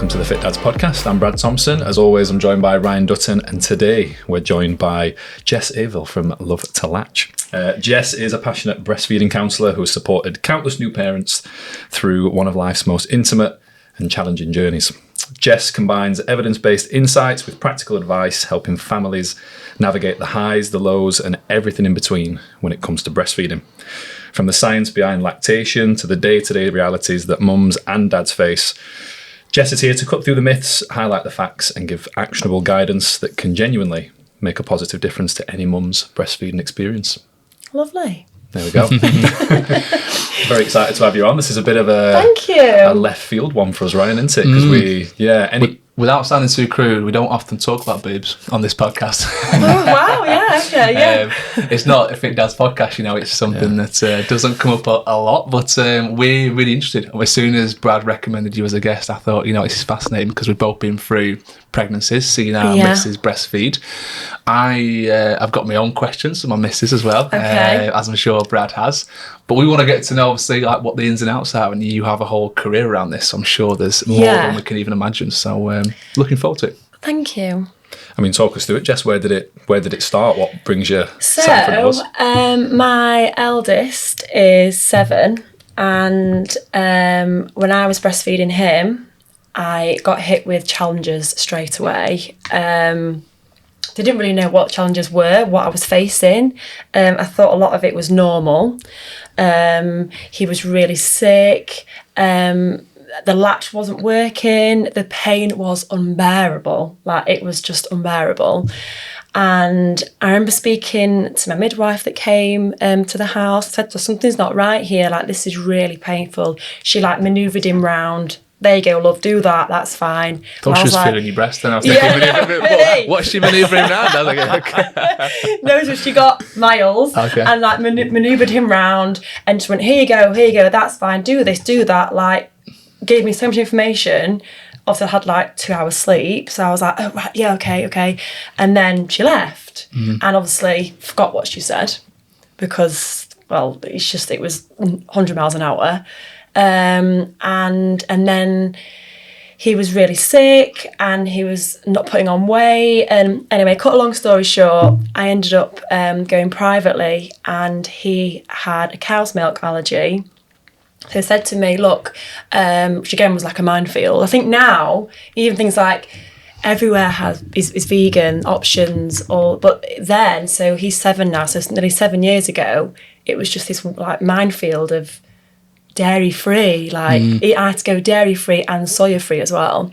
welcome to the Fit Dads podcast. I'm Brad Thompson. As always, I'm joined by Ryan Dutton, and today we're joined by Jess Avill from Love to Latch. Jess is a passionate breastfeeding counsellor who has supported countless new parents through one of life's most intimate and challenging journeys. Jess combines evidence-based insights with practical advice, helping families navigate the highs, the lows, and everything in between when it comes to breastfeeding. From the science behind lactation to the day-to-day realities that mums and dads face, Jess is here to cut through the myths, highlight the facts, and give actionable guidance that can genuinely make a positive difference to any mum's breastfeeding experience. Lovely. There we go. Very excited to have you on. This is a bit of Thank you. a left field one for us, Ryan, isn't it? Because without sounding too crude, we don't often talk about boobs on this podcast. Oh, wow, yeah. It's not a Fit Dad's podcast, it's something that doesn't come up a lot, but we're really interested. As soon as Brad recommended you as a guest, I thought, this is fascinating because we've both been through pregnancies, seeing our missus breastfeed. I've got my own questions for my missus as well, as I'm sure Brad has. But we want to get to know, obviously, like what the ins and outs are, and you have a whole career around this. So I'm sure there's more than we can even imagine. So looking forward to it. Thank you. I mean, talk us through it, Jess. Where did it start? What brings you sat in front of us? My eldest is 7, and when I was breastfeeding him, I got hit with challenges straight away. They didn't really know what challenges were, what I was facing. I thought a lot of it was normal. He was really sick. The latch wasn't working. The pain was unbearable. It was just unbearable. And I remember speaking to my midwife that came to the house, said, something's not right here. This is really painful. She manoeuvred him round. There you go, love, do that, that's fine. I thought she was feeling your breast, and I was thinking, what's she manoeuvring around? I was like, okay. No, so she got Miles and manoeuvred him round and just went, here you go, that's fine, do this, do that. Gave me so much information. Obviously, I had 2 hours sleep, so I was like, oh, right, yeah, okay. And then she left, and obviously forgot what she said because, it was 100 miles an hour. And then he was really sick and he was not putting on weight. And anyway, cut a long story short, I ended up going privately, and he had a cow's milk allergy. So he said to me, look, which again was like a minefield. I think now, even things like everywhere is vegan options, but then, so he's 7 now, so nearly 7 years ago, it was just this minefield of dairy-free. I had to go dairy-free and soya-free as well.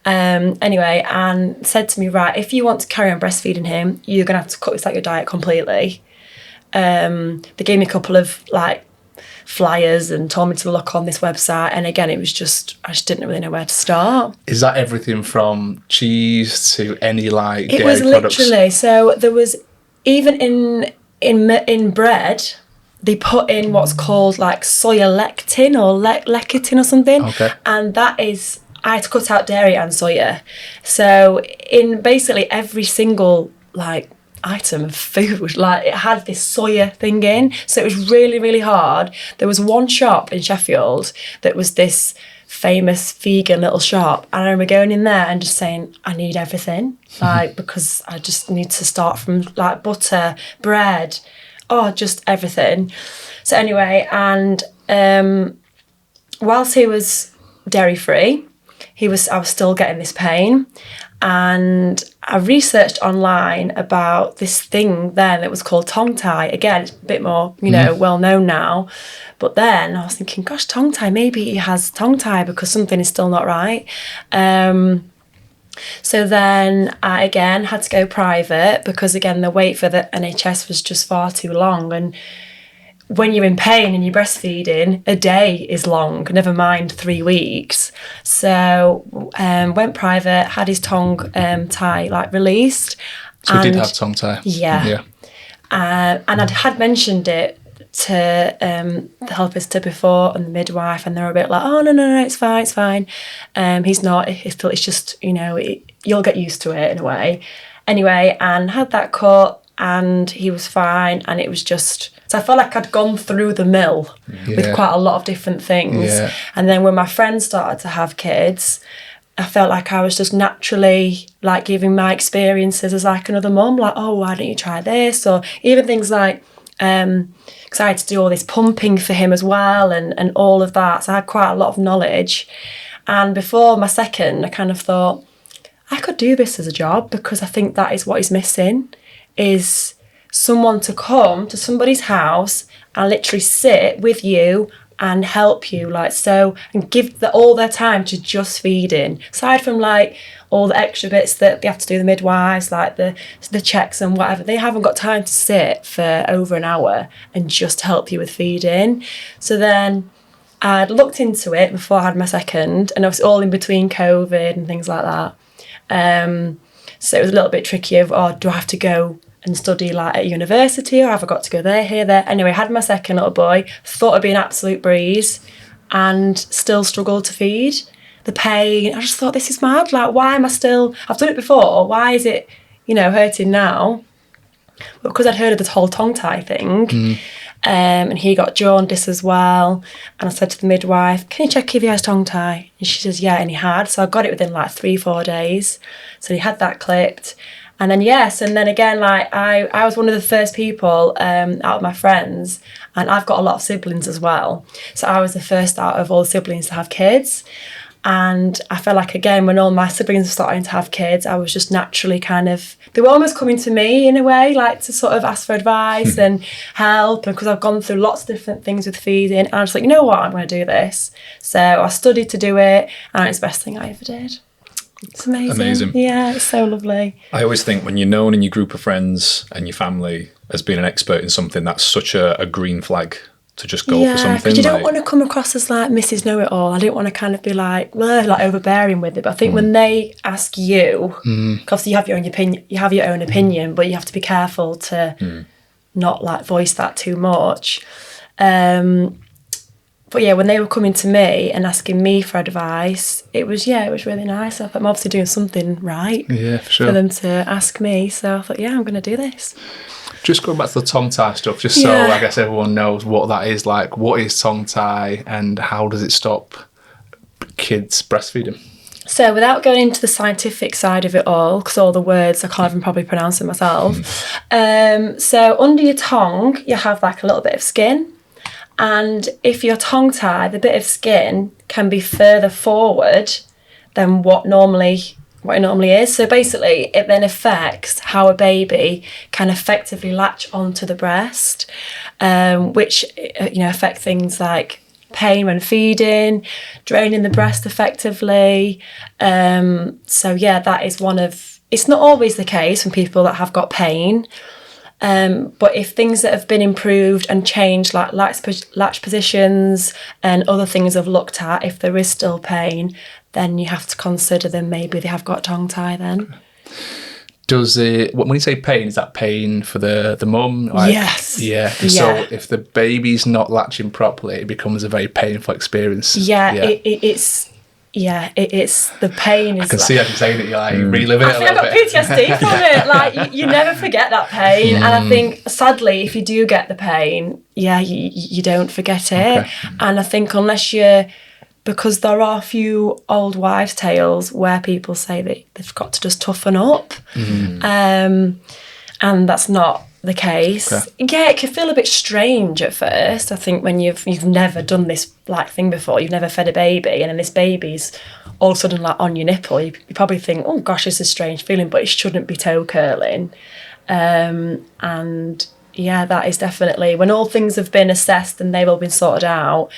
Anyway, and said to me, right, if you want to carry on breastfeeding him, you're going to have to cut this out your diet completely. They gave me a couple of flyers and told me to look on this website, and again I just didn't really know where to start. Is that everything from cheese to any dairy products? It was literally, so there was even in bread they put in what's called soya lectin or lecithin or something. Okay. And that is, I had to cut out dairy and soya. So in basically every single item of food, it had this soya thing in. So it was really, really hard. There was one shop in Sheffield that was this famous vegan little shop, and I remember going in there and just saying, I need everything, because I just need to start from butter, bread, just everything. So anyway, and whilst he was dairy-free, I was still getting this pain, and I researched online about this thing then that was called tongue tie. Again, it's a bit more, well known now. But then I was thinking, gosh, tongue tie, maybe he has tongue tie because something is still not right. So then I again had to go private because again the wait for the NHS was just far too long, and when you're in pain and you're breastfeeding, a day is long, never mind 3 weeks. So went private, had his tongue tie released. So he did have tongue tie? Yeah. And I had mentioned it to the helpers before and the midwife, and they were a bit like, oh, no, it's fine. He's not, it's just, you'll get used to it in a way. Anyway, and had that cut, and he was fine, and it was just, so I felt like I'd gone through the mill with quite a lot of different things. And then when my friends started to have kids, I felt like I was just naturally like giving my experiences as like another mum, like, oh, why don't you try this? Or even things like, because I had to do all this pumping for him as well and all of that. So I had quite a lot of knowledge. And before my second, I kind of thought, I could do this as a job, because I think that is what he's missing, is someone to come to somebody's house and literally sit with you and help you, like, so, and give all their time to just feeding. Aside from like all the extra bits that they have to do, the midwives, like the checks and whatever, they haven't got time to sit for over an hour and just help you with feeding. So then I'd looked into it before I had my second, and it was all in between COVID and things like that. So it was a little bit tricky of, oh, do I have to go and study like at university, or have I got to go there, here, there? Anyway, I had my second little boy, thought it'd be an absolute breeze, and still struggled to feed. The pain, I just thought, this is mad. Like, why am I still, I've done it before, why is it, hurting now? Well, because I'd heard of this whole tongue tie thing. And he got jaundice as well. And I said to the midwife, can you check if he has tongue tie? And she says, yeah, and he had. So I got it within like 3-4 days. So he had that clipped. And then, yes, and then again, like I was one of the first people out of my friends, and I've got a lot of siblings as well. So I was the first out of all the siblings to have kids. And I felt like, again, when all my siblings were starting to have kids, I was just naturally they were almost coming to me in a way, like to sort of ask for advice and help. And because I've gone through lots of different things with feeding, and I was like, you know what, I'm going to do this. So I studied to do it, and it's the best thing I ever did. It's amazing. Yeah, it's so lovely. I always think when you're known in your group of friends and your family as being an expert in something, that's such a green flag to just go for something. Because you don't want to come across as like Mrs. Know-it-all. I didn't want to kind of be like overbearing with it. But I think when they ask you, obviously you have your own opinion, but you have to be careful to not like voice that too much. But yeah, when they were coming to me and asking me for advice, it was really nice. I thought, I'm obviously doing something right for them to ask me. So I thought, yeah, I'm going to do this. Just going back to the tongue tie stuff, just so I guess everyone knows what that is like. What is tongue tie, and how does it stop kids breastfeeding? So without going into the scientific side of it all, because all the words, I can't even probably pronounce them myself. So under your tongue, you have like a little bit of skin. And if you're tongue tied, the bit of skin can be further forward than what it normally is. So basically, it then affects how a baby can effectively latch onto the breast, which affect things like pain when feeding, draining the breast effectively. So yeah, that is it's not always the case when people that have got pain. But if things that have been improved and changed, like latch positions and other things I've looked at, if there is still pain, then you have to consider them. Maybe they have got tongue tie then. Does it, when you say pain, is that pain for the mum? Like, yes. Yeah. So if the baby's not latching properly, it becomes a very painful experience. It's the pain. I can see how you're saying it, you're like reliving it a little bit. I think I've got PTSD from it. Like, you never forget that pain. And I think, sadly, if you do get the pain, you don't forget it. Okay. And I think because there are a few old wives' tales where people say that they've got to just toughen up. And that's not the case. Okay. Yeah, it can feel a bit strange at first. I think when you've never done this like thing before, you've never fed a baby, and then this baby's all of a sudden like on your nipple, you probably think, oh gosh, this is a strange feeling, but it shouldn't be toe curling. And yeah, that is definitely, when all things have been assessed and they've all been sorted out,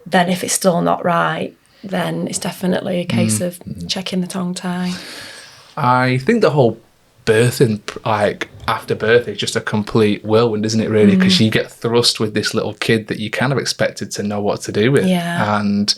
then if it's still not right, then it's definitely a case of checking the tongue tie. I think the whole birthing, like after birth, is just a complete whirlwind, isn't it, really? Because you get thrust with this little kid that you kind of expected to know what to do with. Yeah. And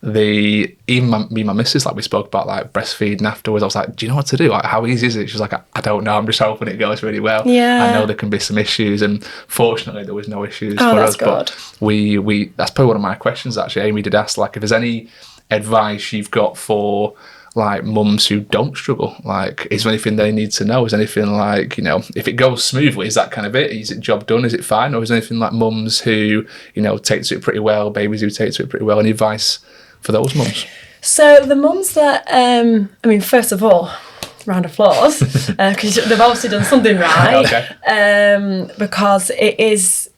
me and my missus, like we spoke about like breastfeeding afterwards, I was like, do you know what to do? Like, how easy is it? She was like, I don't know, I'm just hoping it goes really well. Yeah. I know there can be some issues, and fortunately there was no issues for that's us. Good. But we that's probably one of my questions actually. Amy did ask, like, if there's any advice you've got for like mums who don't struggle, like, is there anything they need to know? Is anything like, if it goes smoothly, is that kind of it? Is it job done? Is it fine? Or is there anything like mums who, take to it pretty well, babies who take to it pretty well? Any advice for those mums? So the mums that, first of all, round of applause, because they've obviously done something right. Okay. Because it is,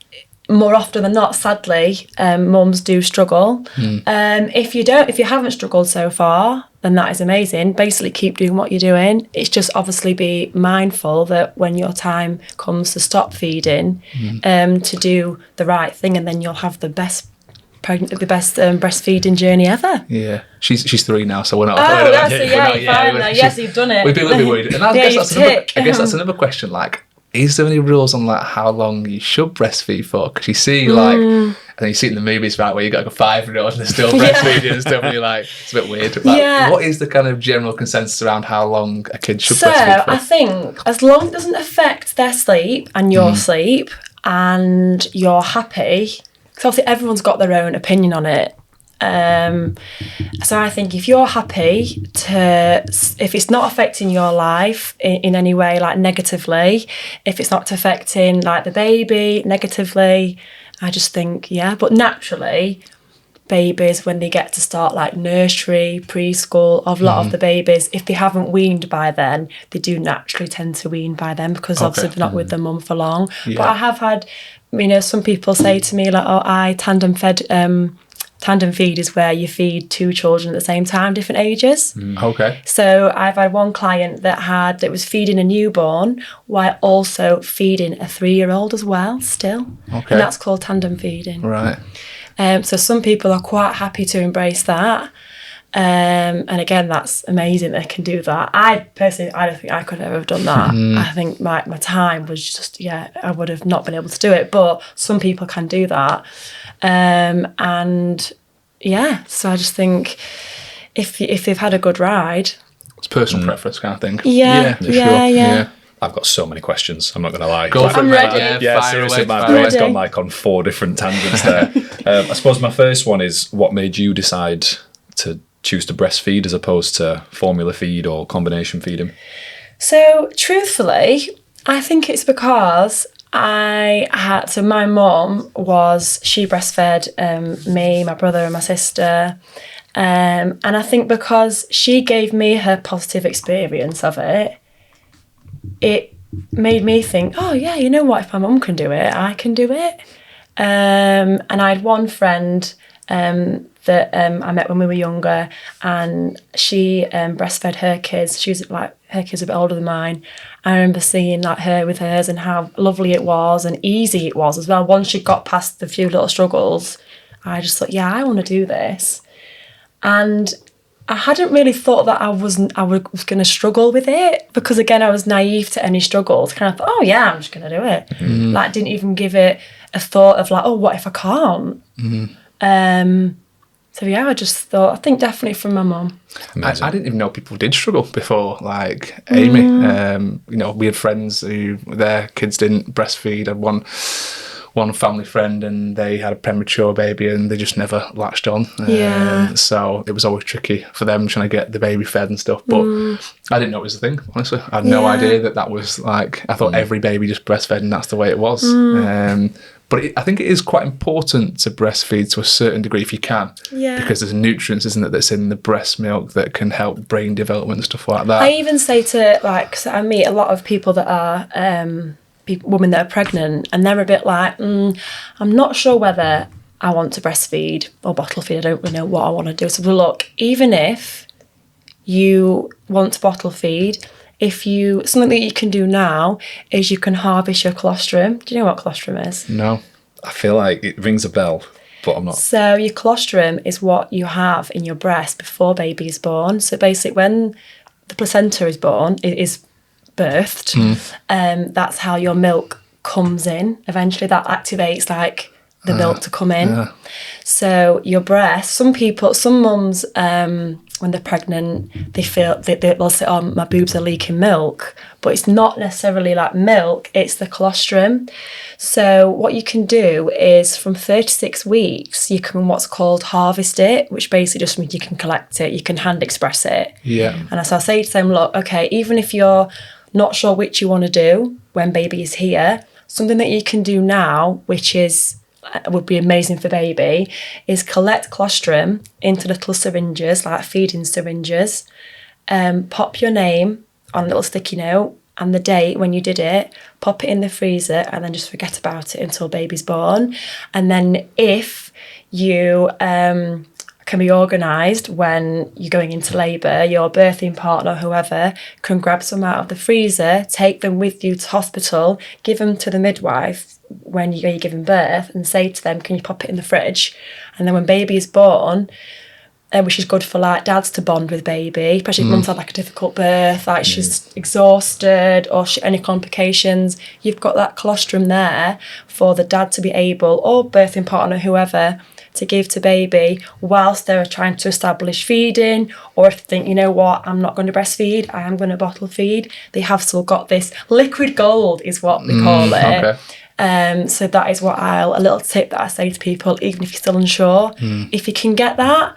more often than not, sadly, mums do struggle. If you haven't struggled so far, then that is amazing. Basically, keep doing what you're doing. It's just obviously be mindful that when your time comes to stop feeding, to do the right thing, and then you'll have the best breastfeeding journey ever. Yeah, she's 3 now, so we're not. Oh, yes, you've done it. We'd be a little bit worried, and I guess that's another question. Like, is there any rules on like how long you should breastfeed for? Because you see, like, and then you see it in the movies, right, where you got like a 5-year-old and they're still breastfeeding and stuff, and you're like, it's a bit weird. Like, what is the kind of general consensus around how long a kid should breastfeed for? I think as long as it doesn't affect their sleep and your sleep, and you're happy, because obviously everyone's got their own opinion on it. So I think if you're happy if it's not affecting your life in any way, like negatively, if it's not affecting like the baby negatively, I just think, but naturally babies, when they get to start like nursery, preschool, a lot of the babies, if they haven't weaned by then, they do naturally tend to wean by then, because obviously they're not with the mum for long. But I have had, some people say to me like, I tandem feed is where you feed 2 children at the same time, different ages. Okay. So I've had one client that was feeding a newborn while also feeding a 3-year-old as well, still. Okay. And that's called tandem feeding. Right. So some people are quite happy to embrace that. And again, that's amazing they can do that. I don't think I could ever have done that. I think my time was just, I would have not been able to do it. But some people can do that. So I just think if they've had a good ride, it's personal preference kind of thing. Yeah. I've got so many questions, I'm not going to lie. I'm ready. Seriously, my brain's gone like on 4 different tangents there. I suppose my first one is, what made you decide to choose to breastfeed as opposed to formula feed or combination feeding? So truthfully, I think it's because my mum she breastfed me, my brother and my sister. And I think because she gave me her positive experience of it, it made me think, oh yeah, you know what, if my mum can do it, I can do it. And I had one friend that I met when we were younger, and she breastfed her kids. She was like, her kids are a bit older than mine. I remember seeing like her with hers and how lovely it was and easy it was as well. Once she got past the few little struggles, I just thought, I want to do this. And I hadn't really thought that I was going to struggle with it, because again, I was naive to any struggles. Kind of thought, I'm just going to do it. Like, didn't even give it a thought of like, what if I can't? So I just thought, I think definitely from my mum. I didn't even know people did struggle before, like Amy. We had friends who their kids didn't breastfeed. I had one family friend, and they had a premature baby and they just never latched on. So it was always tricky for them trying to get the baby fed and stuff. But I didn't know it was a thing, honestly. I had no idea that was like, I thought every baby just breastfed and that's the way it was. But I think it is quite important to breastfeed to a certain degree if you can. Because there's nutrients, isn't it, that's in the breast milk that can help brain development and stuff like that. I even say to, like, so I meet a lot of people that are, women that are pregnant, and they're a bit like, I'm not sure whether I want to breastfeed or bottle feed. I don't really know what I want to do. So look, even if you want to bottle feed, something that you can do now is you can harvest your colostrum. Do you know what colostrum is? No. I feel like it rings a bell, but I'm not. So your colostrum is what you have in your breast before baby is born. So basically when the placenta is born, it is birthed, that's how your milk comes in. Eventually that activates like the milk to come in. So your breast, some mums, when they're pregnant, they feel they'll say, my boobs are leaking milk, but it's not necessarily like milk, it's the colostrum. So what you can do is from 36 weeks, you can what's called harvest it, which basically just means you can collect it, you can hand express it. And so I say to them, look, okay, even if you're not sure which you want to do when baby is here, something that you can do now, which is would be amazing for baby, is collect colostrum into little syringes, like feeding syringes, pop your name on a little sticky note and the date when you did it, pop it in the freezer, and then just forget about it until baby's born. And then if you can be organised when you're going into labour, your birthing partner, whoever, can grab some out of the freezer, take them with you to hospital, give them to the midwife when you're giving birth, and say to them, can you pop it in the fridge? And then when baby is born, which is good for like dads to bond with baby, especially if mum's had like a difficult birth, like she's exhausted or any complications, you've got that colostrum there for the dad to be able, or birthing partner, whoever, to give to baby whilst they're trying to establish feeding, or if they think, you know what, I'm not going to breastfeed, I am going to bottle feed, they have still got this liquid gold is what we call it. Okay. So that is what a little tip that I say to people, even if you're still unsure, if you can get that,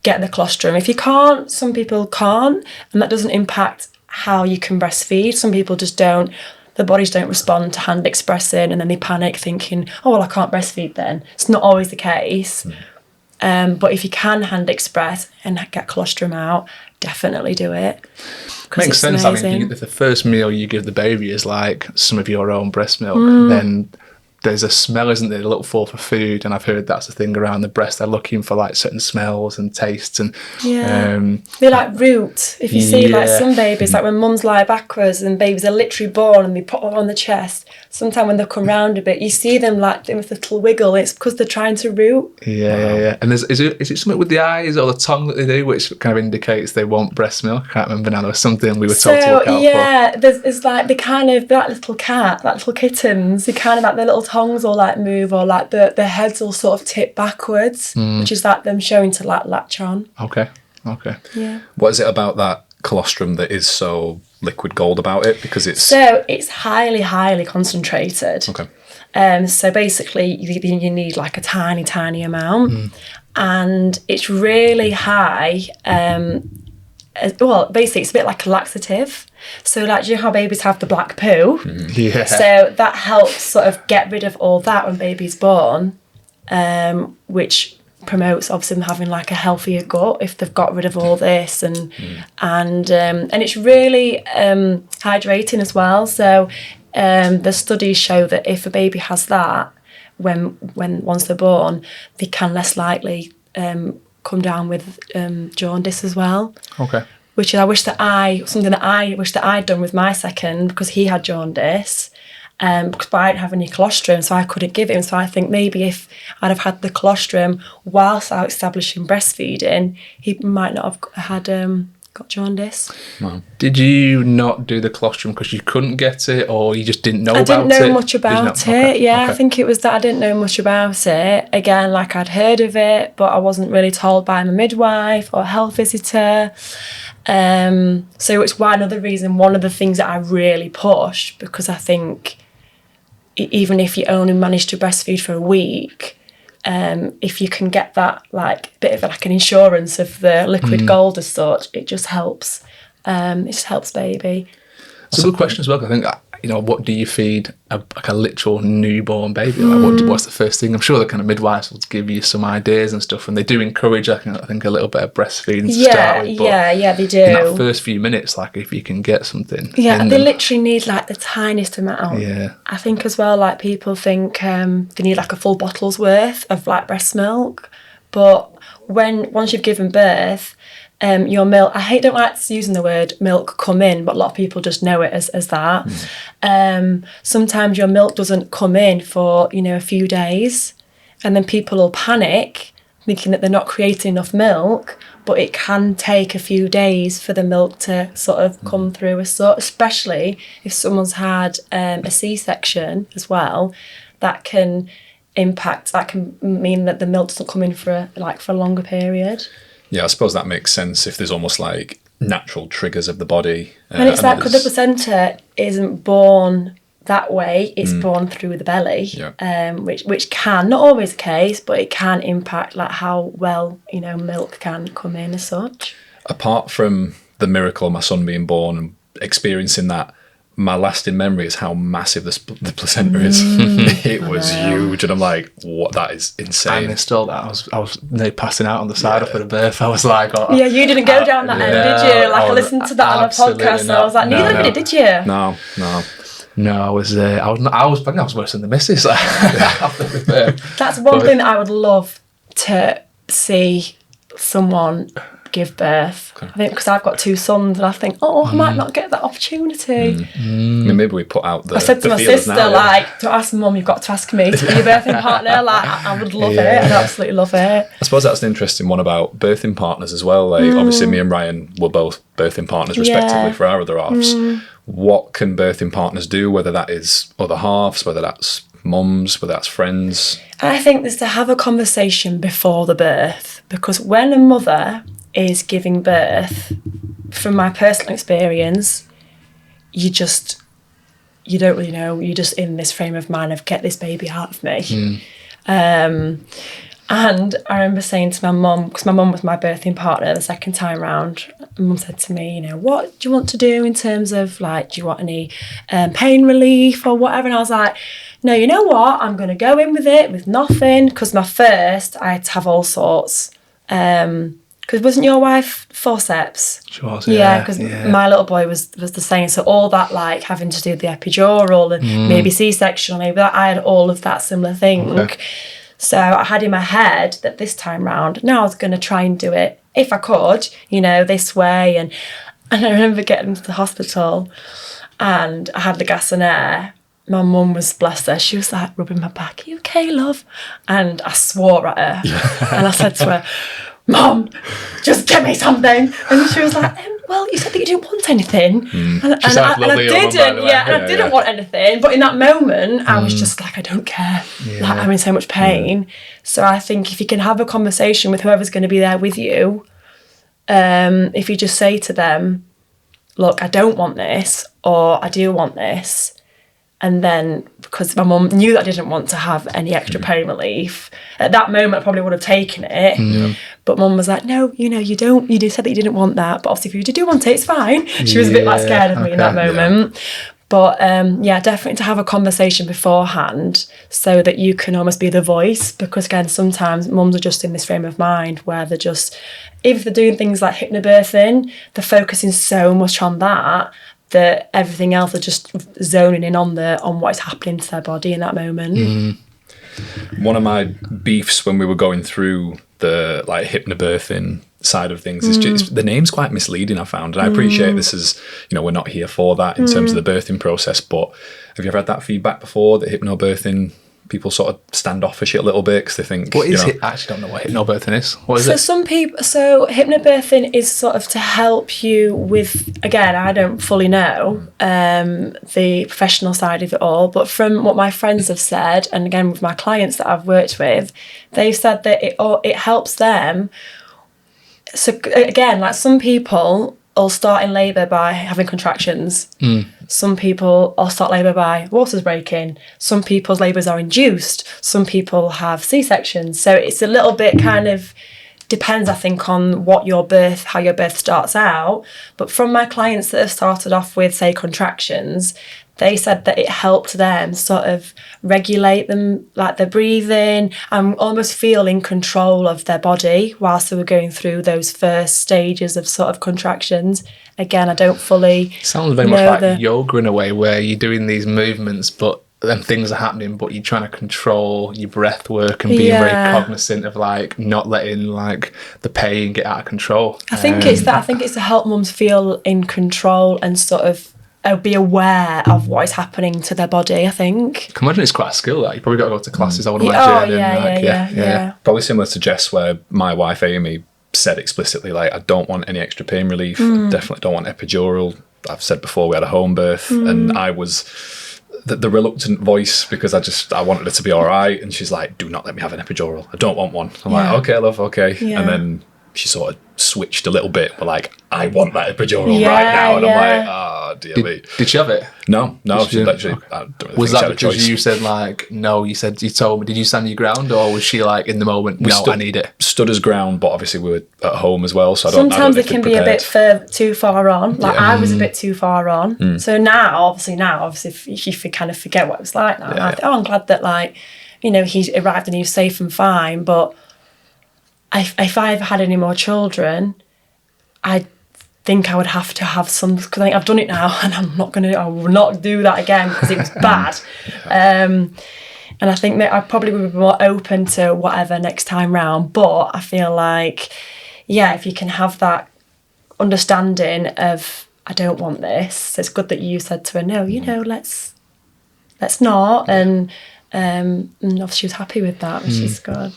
get the colostrum. If you can't, some people can't, and that doesn't impact how you can breastfeed. Some people just don't, their bodies don't respond to hand expressing, and then they panic thinking, oh, well, I can't breastfeed then. It's not always the case. But if you can hand express and get colostrum out, definitely do it. Makes sense. Amazing. I mean, if the first meal you give the baby is like some of your own breast milk, then there's a smell, isn't there, they look for food, and I've heard that's the thing around the breast. They're looking for like certain smells and tastes, and they like root. If you see like some babies, like when mums lie backwards and babies are literally born and they put them on the chest, sometimes when they come round a bit, you see them like doing a little wiggle. It's because they're trying to root. And is it something with the eyes or the tongue that they do, which kind of indicates they want breast milk? I can't remember now. There was something we were told to look out for. There's like the kind of that little cat, that little kittens. They kind of like their little tongues will like move, or like the heads will sort of tip backwards, which is like them showing to like latch on. Okay. Yeah. What is it about that colostrum that is so liquid gold about it? Because it's highly concentrated. Okay. So basically you need like a tiny amount, and it's really high. Well, basically it's a bit like a laxative. So like, you know how babies have the black poo? So that helps sort of get rid of all that when baby's born, which promotes obviously them having like a healthier gut if they've got rid of all this, and it's really hydrating as well. So the studies show that if a baby has that, when once they're born, they can less likely come down with jaundice as well. Okay. Which I wish that I'd done with my second, because he had jaundice, because I didn't have any colostrum, so I couldn't give him. So I think maybe if I'd have had the colostrum whilst I was establishing breastfeeding, he might not have had got jaundice. Wow. Did you not do the colostrum because you couldn't get it, or you just didn't know about it? I didn't know much about it. I think it was that I didn't know much about it. Again, like I'd heard of it, but I wasn't really told by my midwife or health visitor. So it's one of the things that I really push, because I think even if you only manage to breastfeed for a week, if you can get that like bit of like an insurance of the liquid gold as such, it just helps. It just helps baby. It's a good question as well. I think, what do you feed a literal newborn baby? Like, what's the first thing? I'm sure the kind of midwives will give you some ideas and stuff, and they do encourage, I think, a little bit of breastfeeding to start with. But they do. In that first few minutes, like if you can get something. Yeah, they literally need like the tiniest amount. Yeah. I think as well, like people think they need like a full bottle's worth of like breast milk, but once you've given birth, your milk, don't like using the word milk come in, but a lot of people just know it as that. Sometimes your milk doesn't come in for, a few days, and then people will panic thinking that they're not creating enough milk, but it can take a few days for the milk to sort of come through, especially if someone's had a C-section as well. That can mean that the milk doesn't come in for a longer period. Yeah, I suppose that makes sense if there's almost like natural triggers of the body. And it's that because the placenta isn't born that way, it's born through the belly, which can, not always the case, but it can impact like how well, milk can come in as such. Apart from the miracle of my son being born and experiencing that my lasting memory is how massive the placenta is. It was huge, and I'm like, what? That is insane. I missed all that. I was nearly passing out on the side after the birth. I was like, yeah, you didn't go down that end, did you? Like, I listened to that on a podcast, and I was like, neither of you did you? No. No, I was pregnant. I was worse than the missus after the birth. That's one thing that I would love to see someone give birth. I think because I've got 2 sons, and I think, I might not get that opportunity. I mean, maybe we put out the. I said to my sister, now, like, to ask Mum, you've got to ask me to be your birthing partner. Like, I would love it. I'd absolutely love it. I suppose that's an interesting one about birthing partners as well. Like, obviously, me and Ryan were both birthing partners respectively for our other halves. What can birthing partners do, whether that is other halves, whether that's mums, whether that's friends? I think there's to have a conversation before the birth, because when a mother is giving birth, from my personal experience, you don't really know. You're just in this frame of mind of, get this baby out of me. And I remember saying to my mum, because my mum was my birthing partner the second time round, Mum said to me, what do you want to do in terms of, like, do you want any pain relief or whatever? And I was like, no, you know what? I'm going to go in with it, with nothing, because my first, I had to have all sorts. Because wasn't your wife forceps? She was, yeah. Because my little boy was the same. So all that, like, having to do the epidural and maybe C-section or maybe that, I had all of that similar thing. Okay. So I had in my head that this time round, now I was going to try and do it, if I could, this way. And I remember getting to the hospital and I had the gas and air. My mum was, bless her, she was like rubbing my back. Are you okay, love? And I swore at her. And I said to her, Mum, just get me something. And she was like, well, you said that you didn't want anything. And I didn't, I didn't want anything. But in that moment, I was just like, I don't care. Like, I'm in so much pain. So I think if you can have a conversation with whoever's going to be there with you, if you just say to them, look, I don't want this, or I do want this. And then, because my mum knew that I didn't want to have any extra pain relief, at that moment I probably would have taken it. But Mum was like, no, you don't. You said that you didn't want that. But obviously if you do want it, it's fine. She was a bit like scared of me in that moment. Yeah. But definitely to have a conversation beforehand so that you can almost be the voice. Because again, sometimes mums are just in this frame of mind where they're just, if they're doing things like hypnobirthing, they're focusing so much on that everything else are just zoning in on what is happening to their body in that moment. One of my beefs when we were going through the like hypnobirthing side of things is just the name's quite misleading, I found, and I appreciate this is, we're not here for that in terms of the birthing process, but have you ever had that feedback before, that hypnobirthing, people sort of standoffish it a little bit because they think, what is it? I actually don't know what hypnobirthing is. What is it? So hypnobirthing is sort of to help you with, again, I don't fully know the professional side of it all, but from what my friends have said, and again with my clients that I've worked with, they've said that it helps them. So again, like, some people will start in labour by having contractions. Some people will start labour by water's breaking. Some people's labours are induced. Some people have C-sections. So it's a little bit kind of depends, I think, on how your birth starts out. But from my clients that have started off with, say, contractions, they said that it helped them sort of regulate them, like their breathing, and almost feel in control of their body whilst they were going through those first stages of sort of contractions. Again, I don't fully sounds very much like yoga in a way, where you're doing these movements, but then things are happening, but you're trying to control your breath work and being very cognizant of, like, not letting, like, the pain get out of control. I think it's that. I think it's to help mums feel in control and sort of be aware of what is happening to their body, I think. I can imagine it's quite a skill, that. You probably got to go to classes, I would imagine. Yeah. Probably similar to Jess, where my wife Amy said explicitly, like, I don't want any extra pain relief. Definitely don't want epidural. I've said before, we had a home birth, and I was the reluctant voice because I wanted it to be all right. And she's like, do not let me have an epidural. I don't want one. I'm like, okay, love, okay. Yeah. And then she sort of switched a little bit, but like, I want that epidural right now. And I'm like, Oh, dear me. Did she have it? No, she literally. Okay. I don't really Was think she that had a because choice. you said like no? You told me. Did you stand your ground, or was she like in the moment? I need it. Stood as ground, but obviously we were at home as well, so I don't. Sometimes it can be a bit too far on. Like I was a bit too far on. So now, obviously, if you kind of forget what it was like now, I think, I'm glad that like, you know, he arrived and he was safe and fine. But if I ever had any more children, I think I would have to have some, because I think I've done it now, and I will not do that again because it was bad. And I think that I probably would be more open to whatever next time round. But I feel like, yeah, if you can have that understanding of, I don't want this, it's good that you said to her, no, you know, let's not. And obviously she was happy with that, which is good.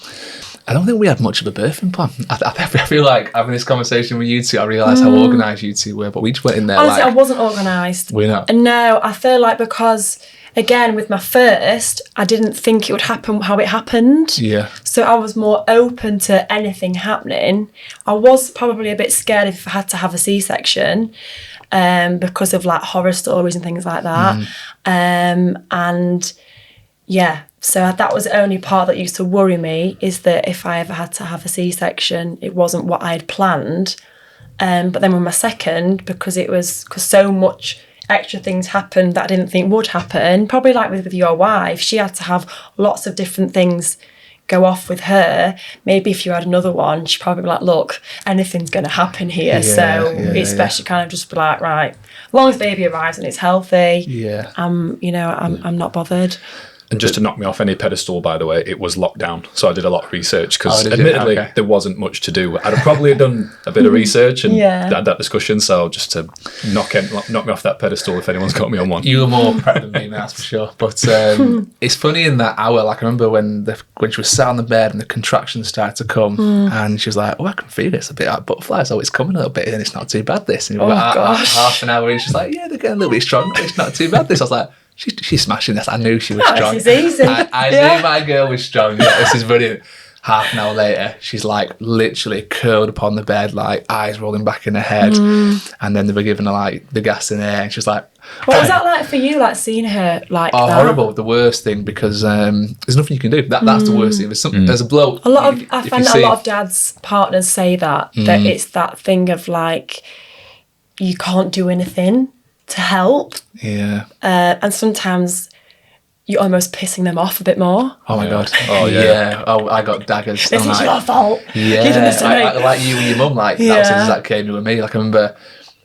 I don't think we had much of a birthing plan. I feel like having this conversation with you two, I realised how organised you two were, but we just went in there. Honestly, I wasn't organised. We're not. No, I feel like because, again, with my first, I didn't think it would happen how it happened. Yeah. So I was more open to anything happening. I was probably a bit scared if I had to have a C-section because of like horror stories and things like that. And yeah, so that was the only part that used to worry me, is that if I ever had to have a C-section, it wasn't what I had planned. But then with my second, because so much extra things happened that I didn't think would happen, probably like with your wife, she had to have lots of different things go off with her. Maybe if you had another one, she'd probably be like, look, anything's going to happen here. It's best you kind of just be like, right, as long as baby arrives and it's healthy, I'm not bothered. And just to knock me off any pedestal, by the way, it was lockdown. So I did a lot of research because admittedly there wasn't much to do. I'd have probably done a bit of research and had that discussion. So just to knock me off that pedestal if anyone's got me on one. You were more prepped than me, that's for sure. But it's funny in that hour, like I remember when she was sat on the bed and the contractions started to come and she was like, oh, I can feel it. It's a bit like butterflies. Oh, it's coming a little bit and it's not too bad this. And half an hour in, she's like, yeah, they're getting a little bit stronger. It's not too bad this. I was like, She's smashing this. I knew she was strong. This is easy. I knew my girl was strong. Yeah, this is brilliant. Half an hour later, she's like literally curled upon the bed, like eyes rolling back in her head. And then they were giving her like the gas in there, and she's like, what was that like for you, like seeing her like that? Horrible. The worst thing, because there's nothing you can do. That's the worst thing. There's a bloke. I find that a lot of dads' partners say that it's that thing of like, you can't do anything to help. Yeah. And sometimes you're almost pissing them off a bit more. Oh my God. Oh yeah. Oh, I got daggers. This is your fault. Yeah. You did this to me. Like you and your mum, like that was the exact came with me. Like I remember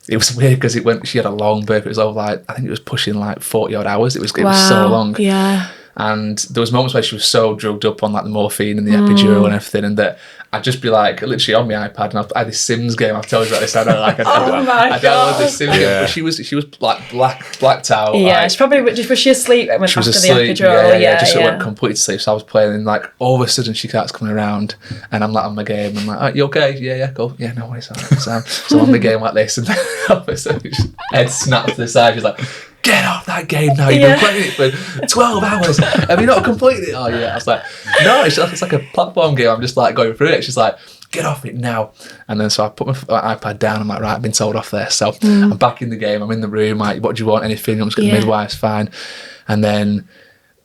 it was weird because she had a long birth. It was over like, I think it was pushing like 40 odd hours. It was so long. Yeah. And there was moments where she was so drugged up on like the morphine and the epidural and everything, and that I'd just be like literally on my iPad, and I had this Sims game. I've told you about this. I downloaded this Sims game, but she was like blacked out. Yeah, like, she probably was she asleep when she was after asleep, the epidural? Just went completely to sleep. So I was playing, and like all of a sudden she starts coming around, and I'm like on my game. I'm like, oh, you okay? Yeah, go. Yeah, no worries. So I'm on the game like this, and then all of a sudden head snapped to the side. She's like, get off that game now. You've been playing it for 12 hours. Have you not completed it? Oh, yeah. I was like, no, it's like a platform game. I'm just like going through it. She's like, get off it now. And then so I put my iPad down. I'm like, right, I've been told off there. So I'm back in the game. I'm in the room. Like, what do you want? Anything? I'm just going to midwife's fine. And then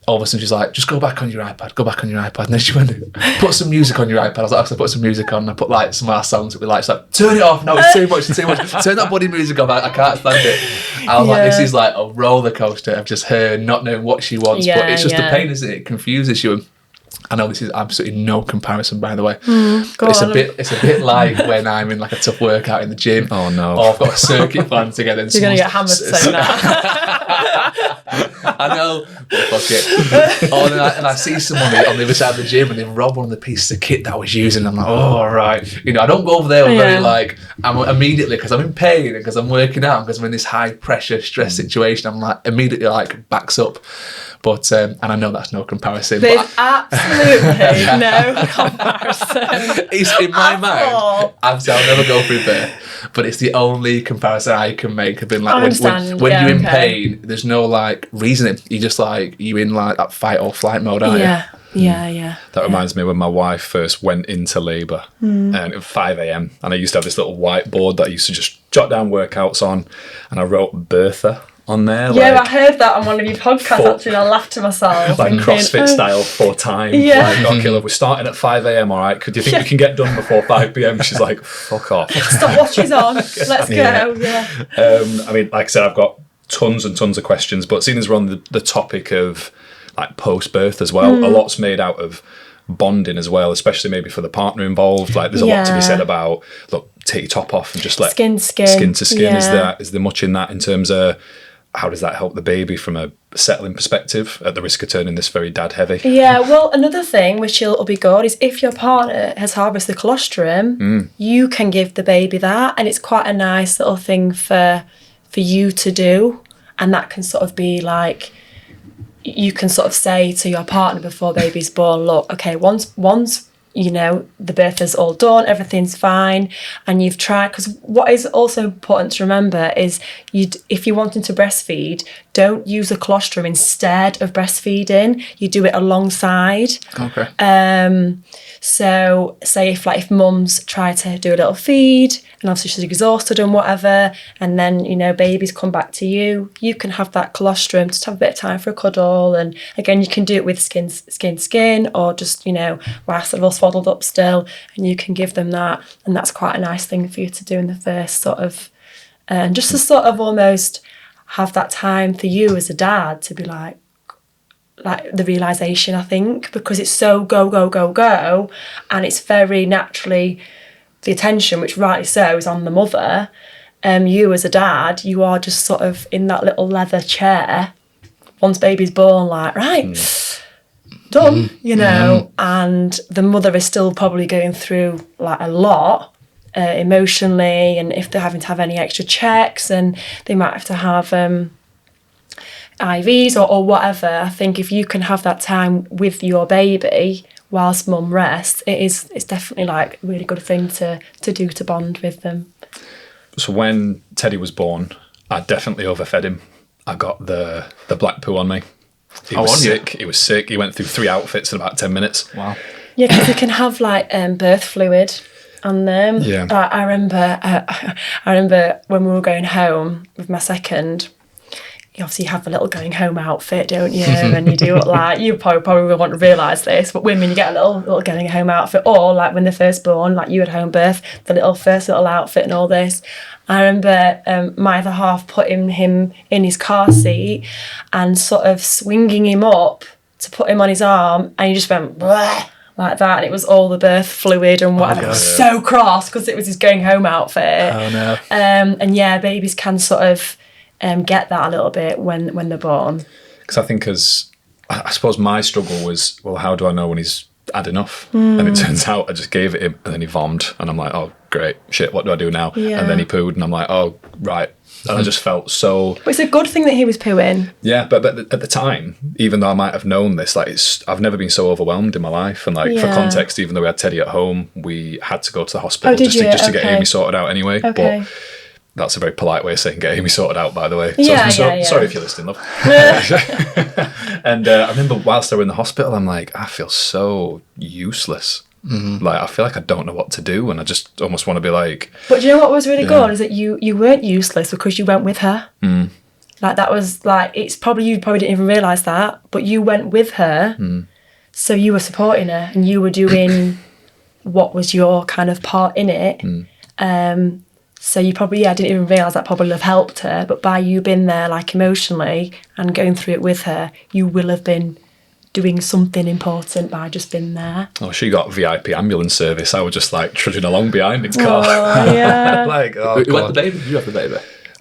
all of a sudden she's like, just go back on your iPad. Go back on your iPad. And then she went, put some music on your iPad. I was like, I put some music on. And I put like some of our songs that we like. She's like, turn it off. No, it's too much. It's too much. Turn that bloody music off. I can't stand it. I was like, this is like a roller coaster of just her not knowing what she wants. But it's just the pain, isn't it? It confuses you. And I know this is absolutely no comparison, by the way. It's a bit like when I'm in like a tough workout in the gym. Oh no! Or I've got a circuit plan together. And you're gonna get hammered saying that. I know, but fuck it. And I see someone on the other side of the gym, and they've robbed one of the pieces of kit that I was using. I'm like, oh, all right. You know, I don't go over there very like, I'm immediately, because I'm in pain and because I'm working out, because I'm in this high pressure stress situation, I'm like immediately like backs up. But and I know that's no comparison. There's absolutely no comparison. It's in my mind. I'll never go through birth, but it's the only comparison I can make. I've been like, when you're in pain, there's no like reasoning. You just like, you're in like that fight or flight mode, aren't you? Yeah. That reminds me when my wife first went into labour, and it was 5 a.m. and I used to have this little whiteboard that I used to just jot down workouts on, and I wrote Bertha on there. Yeah, I heard that on one of your podcasts actually, and I laughed to myself. Like CrossFit style 4 times. Yeah. Like, okay, look, we're starting at 5 a.m, all right? Do you think we can get done before 5 p.m? She's like, fuck off. Stopwatch is on. Let's go. Yeah. I mean, like I said, I've got tons and tons of questions, but seeing as we're on the topic of like post-birth as well, a lot's made out of bonding as well, especially maybe for the partner involved. Like there's a lot to be said about, look, take your top off and just let skin to skin. Is there much in that in terms of how does that help the baby from a settling perspective at the risk of turning this very dad heavy? Yeah, well, another thing which will be good is if your partner has harvested colostrum, you can give the baby that, and it's quite a nice little thing for you to do, and that can sort of be like, you can sort of say to your partner before baby's born, look, okay, once you know the birth is all done, everything's fine, and you've tried, because what is also important to remember is if you're wanting to breastfeed, don't use a colostrum instead of breastfeeding. You do it alongside. Okay. So say if mum's try to do a little feed and obviously she's exhausted and whatever, and then babies come back to you, you can have that colostrum to have a bit of time for a cuddle, and again you can do it with skin or just whilst they're all swaddled up still, and you can give them that, and that's quite a nice thing for you to do in the first sort of, and just to sort of almost have that time for you as a dad to be like the realisation, I think, because it's so go, and it's very naturally the attention, which rightly so, is on the mother. You as a dad, you are just sort of in that little leather chair once baby's born, like, right, done, and the mother is still probably going through like a lot emotionally, and if they're having to have any extra checks, and they might have to have IVs or whatever. I think if you can have that time with your baby whilst mum rests, it's definitely like a really good thing to do to bond with them. So when Teddy was born, I definitely overfed him. I got the black poo on me. He was sick. He was sick. He went through 3 outfits in about 10 minutes. Wow. Yeah, because they can have like birth fluid on them. Yeah. I remember when we were going home with my second. You obviously have a little going home outfit, don't you? And you do like, you probably won't realise this, but women, you get a little going home outfit, or like when they're first born, like you had home birth, the first little outfit and all this. I remember my other half putting him in his car seat and sort of swinging him up to put him on his arm, and he just went bleh, like that, and it was all the birth fluid and whatever. I was so cross because it was his going home outfit. Oh no. And yeah, babies can sort of get that a little bit when they're born. Because I think I suppose my struggle was, well, how do I know when he's had enough? And it turns out I just gave it him, and then he vommed, and I'm like, oh great, shit, what do I do now? Yeah. And then he pooed, and I'm like, oh right. And I just felt so. But it's a good thing that he was pooing. Yeah, but at the time, even though I might have known this, like I've never been so overwhelmed in my life. And like for context, even though we had Teddy at home, we had to go to the hospital just to get Amy sorted out anyway. Okay. But that's a very polite way of saying get Amy sorted out, by the way. So sorry if you're listening, love. And I remember whilst they were in the hospital, I'm like, I feel so useless. Mm-hmm. Like I feel like I don't know what to do, and I just almost want to be like. But do you know what was really good is that you weren't useless because you went with her. Mm. Like that was like you probably didn't even realise that, but you went with her, so you were supporting her and you were doing what was your kind of part in it. So you probably didn't even realise that probably have helped her, but by you being there like emotionally and going through it with her, you will have been doing something important by just being there. Oh, she got VIP ambulance service. I was just like trudging along behind in car. Oh, yeah. Like, Who had the baby? You had the baby?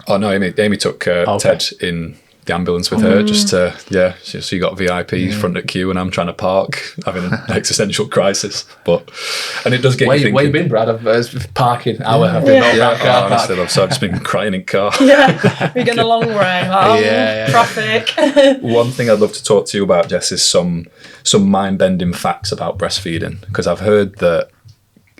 Oh no, Amy took Ted in the ambulance with her just to, she got VIP front at queue, and I'm trying to park, having an existential crisis. And it does get you thinking. Where you been, Brad? I've parking hour. I've been honestly, I've just been crying in car. Yeah, we're going a long way. Like, traffic. One thing I'd love to talk to you about, Jess, is some mind-bending facts about breastfeeding, because I've heard that,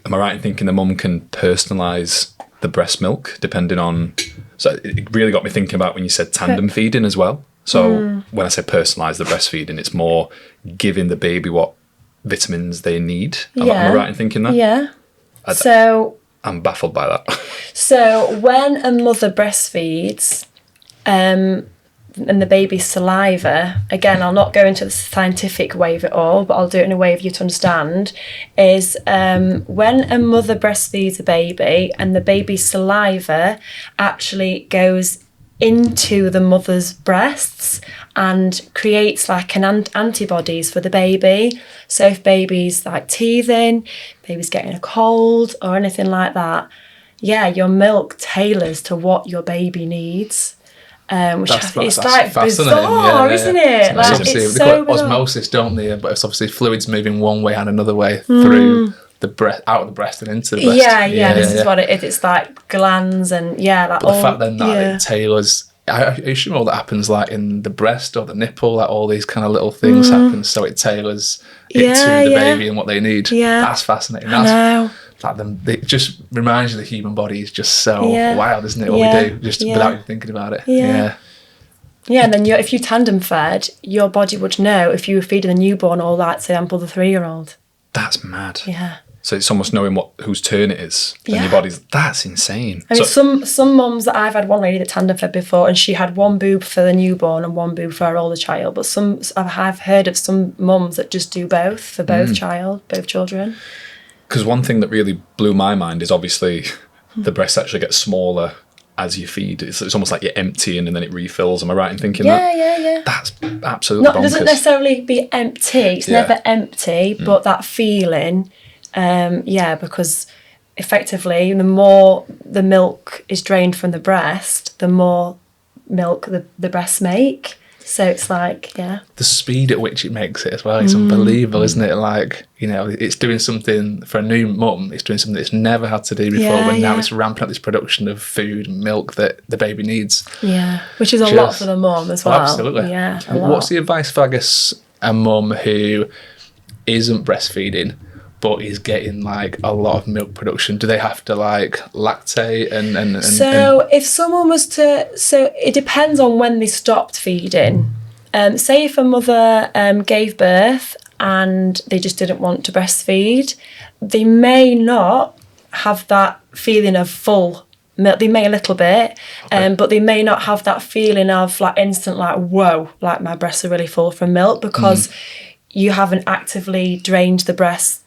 am I right in thinking the mum can personalise the breast milk depending on, so it really got me thinking about when you said tandem feeding as well. So when I say personalise the breastfeeding, it's more giving the baby what vitamins they need. Am I right in thinking that? Yeah. I'm baffled by that. So when a mother breastfeeds, and the baby's saliva, again, I'll not go into the scientific way of it all, but I'll do it in a way for you to understand, is when a mother breastfeeds a baby and the baby's saliva actually goes into the mother's breasts and creates like an antibodies for the baby. So if baby's like teething, baby's getting a cold or anything like that, your milk tailors to what your baby needs. Which is like bizarre, isn't it? Like, it's so osmosis, don't they? But it's obviously fluids moving one way and another way through the breast, out of the breast and into the breast. This is what it is. It's like glands and like. But the fact then that it tailors. I assume all that happens like in the breast or the nipple, like all these kind of little things happen, so it tailors it to the baby and what they need. That's fascinating. It just reminds you the human body is just so wild, isn't it? What we do, just without even thinking about it. And then if you tandem fed, your body would know if you were feeding a newborn or like, for example, the 3-year-old. That's mad. Yeah. So it's almost knowing whose turn it is. And your body's, that's insane. I mean, some mums that I've had, one lady that tandem fed before, and she had one boob for the newborn and one boob for her older child. But I've heard of some mums that just do both for both children. Because one thing that really blew my mind is obviously the breast actually gets smaller as you feed. It's almost like you're emptying and then it refills. Am I right in thinking that? Yeah. That's absolutely bonkers. It doesn't necessarily be empty. It's never empty, but that feeling, because effectively the more the milk is drained from the breast, the more milk the breasts make. So it's like, the speed at which it makes it as well is unbelievable, isn't it? Like, it's doing something for a new mum, it's doing something it's never had to do before, but now it's ramping up this production of food and milk that the baby needs. Yeah, which is a lot for the mum as well. Absolutely. Yeah, a lot. What's the advice for, I guess, a mum who isn't breastfeeding but is getting like a lot of milk production? Do they have to like lactate and if someone was to, it depends on when they stopped feeding. Say if a mother gave birth and they just didn't want to breastfeed, they may not have that feeling of full milk. They may a little bit, but they may not have that feeling of like instant like, whoa, like my breasts are really full from milk, because you haven't actively drained the breast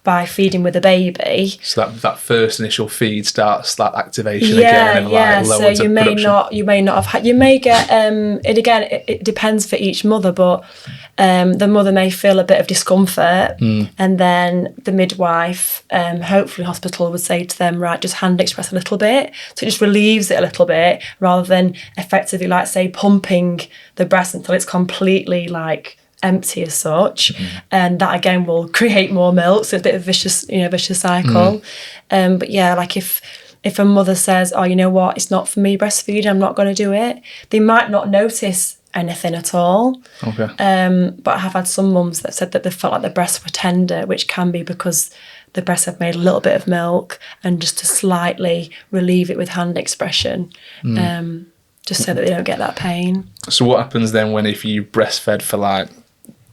by feeding with a baby. So that first initial feed starts that activation again, and lowers so you may not have you may get it depends for each mother, but the mother may feel a bit of discomfort, and then the midwife, hopefully hospital, would say to them, right, just hand express a little bit, so it just relieves it a little bit, rather than effectively like say pumping the breast until it's completely like empty as such, and that again will create more milk, so it's a bit of vicious cycle. But like if a mother says, oh, you know what, it's not for me breastfeeding, I'm not going to do it, they might not notice anything at all. But I have had some mums that said that they felt like the breasts were tender, which can be because the breasts have made a little bit of milk, and just to slightly relieve it with hand expression, just so that they don't get that pain. So what happens then if you breastfed for like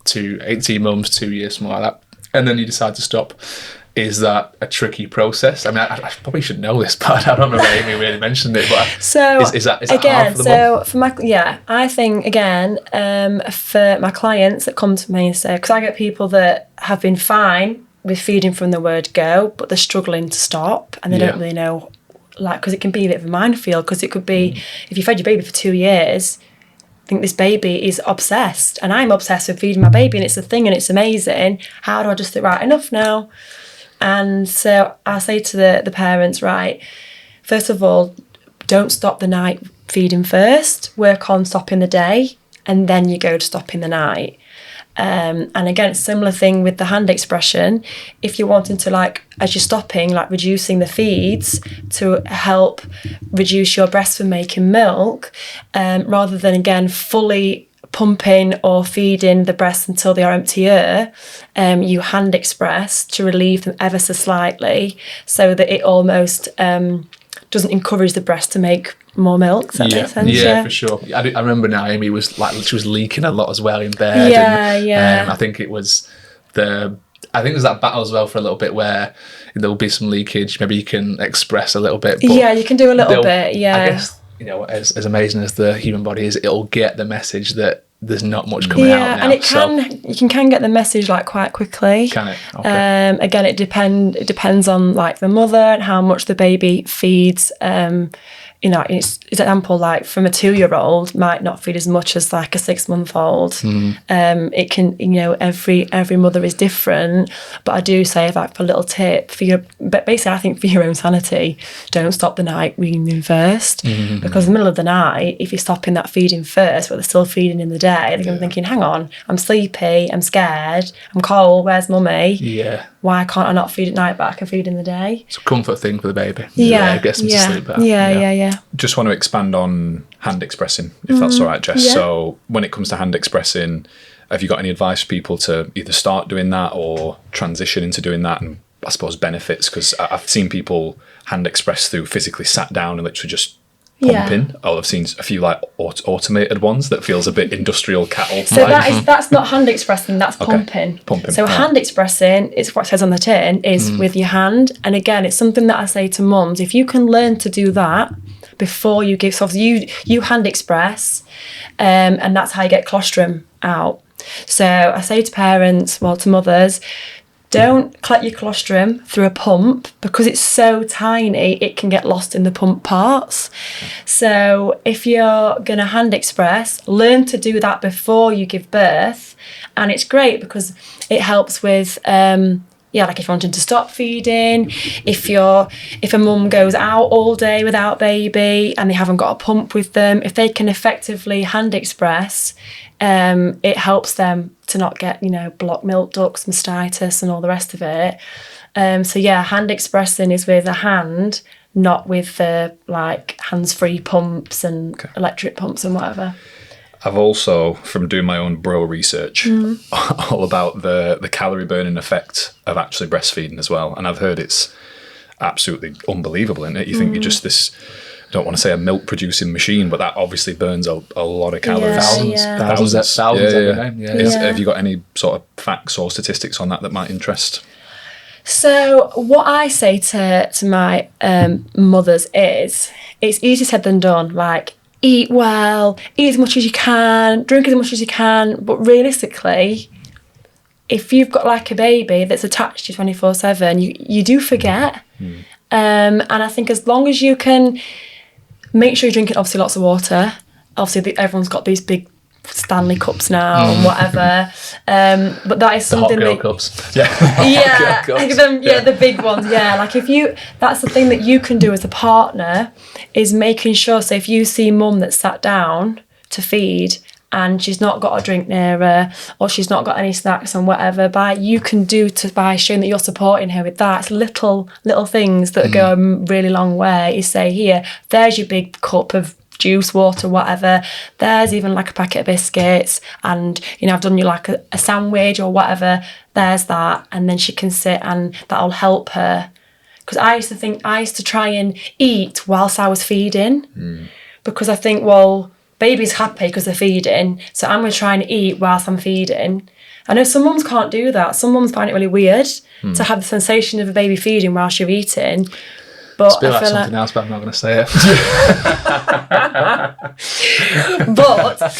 18 months, 2 years, something like that, and then you decide to stop? Is that a tricky process? I mean, I probably should know this, but I don't remember Amy really mentioned it. But is that again, hard for the mum? I think again, for my clients that come to me and say, because I get people that have been fine with feeding from the word go, but they're struggling to stop, and they don't really know, like, because it can be a bit of a minefield, because it could be if you fed your baby for 2 years. I think this baby is obsessed, and I'm obsessed with feeding my baby, and it's a thing and it's amazing. How do I just think, right, enough now? And so I say to the parents, right, first of all, don't stop the night feeding first, work on stopping the day, and then you go to stopping the night. And again, it's a similar thing with the hand expression. If you're wanting to, like, as you're stopping, like reducing the feeds to help reduce your breast from making milk, rather than again fully pumping or feeding the breasts until they are emptier, you hand express to relieve them ever so slightly, so that it almost doesn't encourage the breast to make more milk. Does that make sense? Yeah, for sure. I remember now Amy she was leaking a lot as well in bed. I think it was the I think there's that battle as well for a little bit where there'll be some leakage. Maybe you can express a little bit. But yeah, you can do a little bit. Yeah, I guess, you know, as amazing as the human body is, it'll get the message that there's not much coming out now. And you can get the message like quite quickly. Can it? Okay. Again, it depends on like the mother and how much the baby feeds. You know, it's example, like from a 2-year-old might not feed as much as like a 6-month-old. It can, you know, every mother is different. But I do say, like, for a little tip but basically I think for your own sanity, don't stop the night weaning first, because in the middle of the night, if you're stopping that feeding first, but they're still feeding in the day, they're going to be thinking, hang on, I'm sleepy, I'm scared, I'm cold, where's mummy? Yeah. Why can't I not feed at night, but I can feed in the day? It's a comfort thing for the baby. Yeah. Gets them to sleep better. Yeah. Just want to expand on hand expressing, if that's all right, Jess. Yeah. So when it comes to hand expressing, have you got any advice for people to either start doing that or transition into doing that, and I suppose benefits? Because I've seen people hand express through physically sat down and literally just pumping. Oh, I've seen a few like automated ones that feels a bit industrial cattle. So that's not hand expressing, that's pumping. So hand expressing is what it says on the tin is with your hand. And again, it's something that I say to mums, if you can learn to do that before you give, so you hand express, and that's how you get colostrum out. So I say to parents, well, to mothers, don't collect your colostrum through a pump because it's so tiny, it can get lost in the pump parts. So if you're going to hand express, learn to do that before you give birth. And it's great because it helps with, like if you're wanting to stop feeding, if a mum goes out all day without baby and they haven't got a pump with them, if they can effectively hand express, it helps them to not get, you know, blocked milk ducts, mastitis and all the rest of it. Hand expressing is with a hand, not with the like hands-free pumps and electric pumps and whatever. I've also, from doing my own bro research, all about the calorie burning effect of actually breastfeeding as well. And I've heard it's absolutely unbelievable, isn't it? You think you're just this, I don't want to say a milk producing machine, but that obviously burns a lot of calories. Thousands every day. Yeah. Have you got any sort of facts or statistics on that might interest? So what I say to my mothers is, it's easier said than done. Like, eat well, eat as much as you can, drink as much as you can. But realistically, if you've got like a baby that's attached to you 24/7, you do forget. And I think as long as you can make sure you're drinking obviously lots of water. Obviously everyone's got these big Stanley cups now and whatever. But that is something the hot girl cups. The big ones. Yeah, like that's the thing that you can do as a partner is making sure. So if you see mum that's sat down to feed and she's not got a drink near her or she's not got any snacks and whatever, by showing that you're supporting her with that. It's little things that go a really long way. You say, here, there's your big cup of juice, water, whatever. There's even like a packet of biscuits, and you know, I've done you like a sandwich or whatever. There's that, and then she can sit and that'll help her. Because I used to try and eat whilst I was feeding, because I think, well, baby's happy because they're feeding, so I'm going to try and eat whilst I'm feeding. I know some mums can't do that. Some mums find it really weird to have the sensation of a baby feeding whilst you're eating. But I feel like something else, but I'm not going to say it. But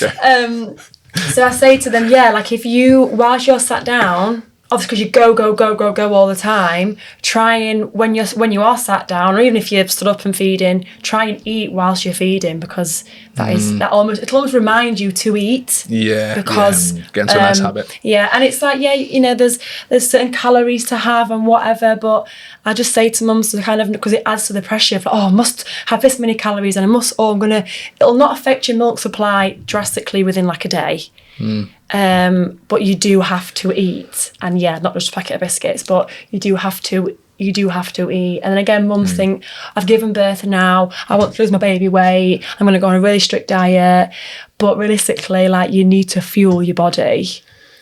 so I say to them, like if whilst you're sat down, obviously because you go all the time, try and when you are sat down, or even if you're stood up and feeding, try and eat whilst you're feeding, because it'll almost remind you to eat. Because get into a nice habit. And it's like, you know, there's certain calories to have and whatever, but I just say to mums to kind of, because it adds to the pressure of, I must have this many calories and it'll not affect your milk supply drastically within like a day. But you do have to eat, and not just a packet of biscuits, but you do have to eat. And then again, mums think, I've given birth now, I want to lose my baby weight, I'm going to go on a really strict diet. But realistically, like, you need to fuel your body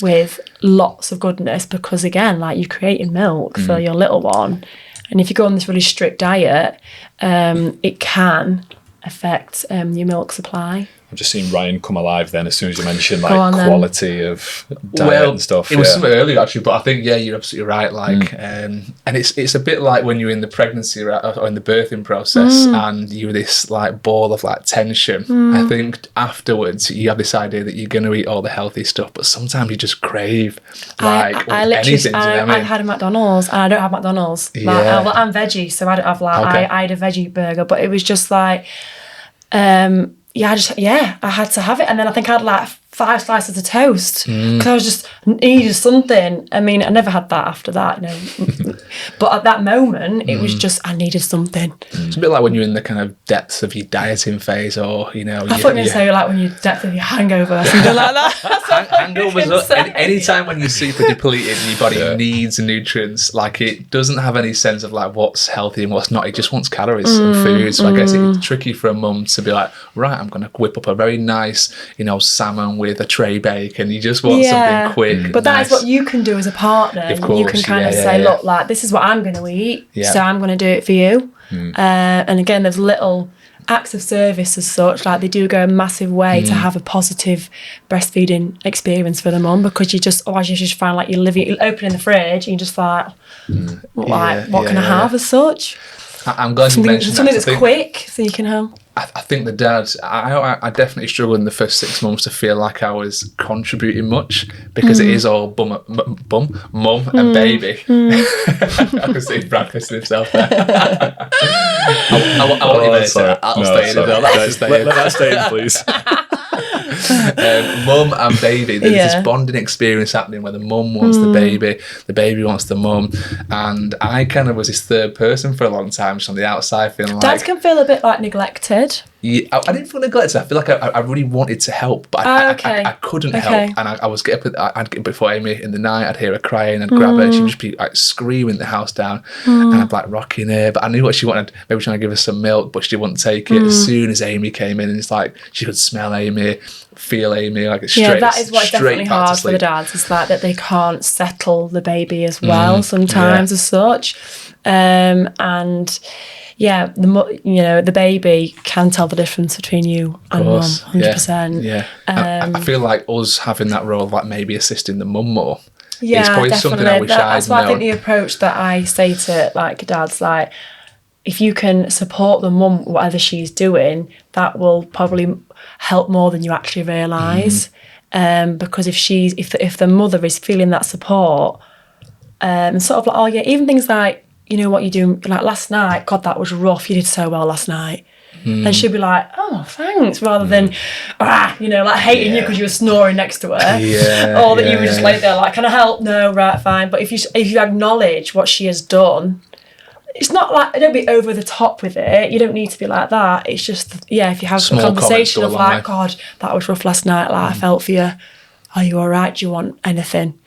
with lots of goodness, because again, like, you're creating milk for your little one, and if you go on this really strict diet, it can affect your milk supply. I've just seen Ryan come alive then as soon as you mentioned like quality of diet and stuff. It was something earlier actually, but I think you're absolutely right. Like, and it's a bit like when you're in the pregnancy or in the birthing process, and you're this like ball of like tension. I think afterwards you have this idea that you're going to eat all the healthy stuff, but sometimes you just crave like I literally, anything. I've had a McDonald's, and I don't have McDonald's. Yeah. Like, I'm veggie, so I don't have like I had a veggie burger, but it was just like. I had to have it, and then I think I had like 5 slices of toast because I was just needed something. I mean, I never had that after that, but at that moment, it was just I needed something. It's a bit like when you're in the kind of depths of your dieting phase, or I thought you were going to say like when you're depth of your hangover, something like that. Hangovers. Anytime when you're super depleted and your body needs nutrients, like it doesn't have any sense of like what's healthy and what's not. It just wants calories and food. So I guess it's tricky for a mum to be like, right, I'm going to whip up a very nice, salmon with a tray bacon. You just want something quick. But that is what you can do as a partner. Of course, you can kind of say, look, like this is what I'm going to eat, so I'm going to do it for you. And again, there's little acts of service as such, like they do go a massive way to have a positive breastfeeding experience for the mum, because you just find like you're opening the fridge and you're just like, what can I have as such? I'm glad you mentioned something that's quick, so you can have. I think the dad, I definitely struggled in the first 6 months to feel like I was contributing much, because it is all mum and baby. I can see Brad kissing himself there. I want you to say that. I'll stay in as well. Let that stay in, please. Mum and baby, there's this bonding experience happening where the mum wants the baby wants the mum, and I kind of was this third person for a long time, just on the outside feeling like dads can feel a bit like neglected. Yeah, I didn't feel neglected. I feel like I really wanted to help, but I couldn't help. And I was I'd get up before Amy in the night. I'd hear her crying. I'd grab her. She'd just be like screaming the house down, and I'd like rocking her. But I knew what she wanted. Maybe trying to give her some milk, but she wouldn't take it. As soon as Amy came in, and it's like she could smell Amy, feel Amy, like it's straight. Yeah, that is what's definitely hard for the dads. It's like that they can't settle the baby as well sometimes as such, and. Yeah, the baby can tell the difference between you and mum, 100%. Yeah. I feel like us having that role of like maybe assisting the mum more. Yeah, it's probably definitely. Something I wish I'd known. That's why I think the approach that I say to like dads, like if you can support the mum whatever she's doing, that will probably help more than you actually realise. Because if the mother is feeling that support, sort of like even things like. You know what you're doing, like last night, God, that was rough, you did so well last night. And she'd be like, oh, thanks, rather than, like hating you because you were snoring next to her. Or that you were just laid there like, can I help? No, right, fine. But if you acknowledge what she has done, it's not like, don't be over the top with it. You don't need to be like that. It's just, if you have a conversation of like, God, that was rough last night, like I felt for you. Are you all right? Do you want anything?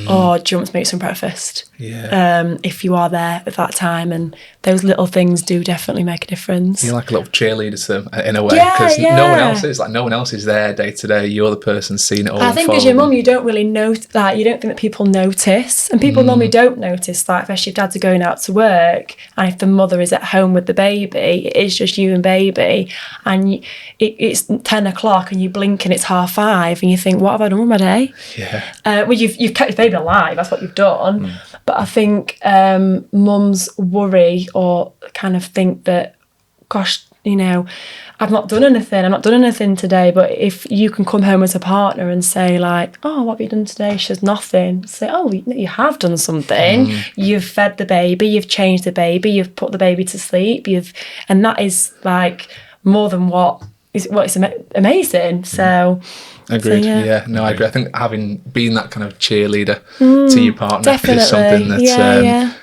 Or do you want to make some breakfast? If you are there at that time, and those little things do definitely make a difference. You're like a little cheerleader to them in a way, because no one else is there day to day. You're the person seeing it all. I think as your mum, you don't really notice that. You don't think that people notice, and people normally don't notice that, especially if dads are going out to work, and if the mother is at home with the baby, it is just you and baby, and it's 10 o'clock, and you blink and it's 5:30, and you think, what have I done with my day? Well, you've kept your baby alive. That's what you've done. But I think mums worry or kind of think that, gosh, I've not done anything today. But if you can come home as a partner and say like, oh, what have you done today? She says nothing. Say, oh, you have done something. You've fed the baby, you've changed the baby, you've put the baby to sleep, and that is like more than what is amazing. So agreed. I agree. I think being that kind of cheerleader to your partner is something that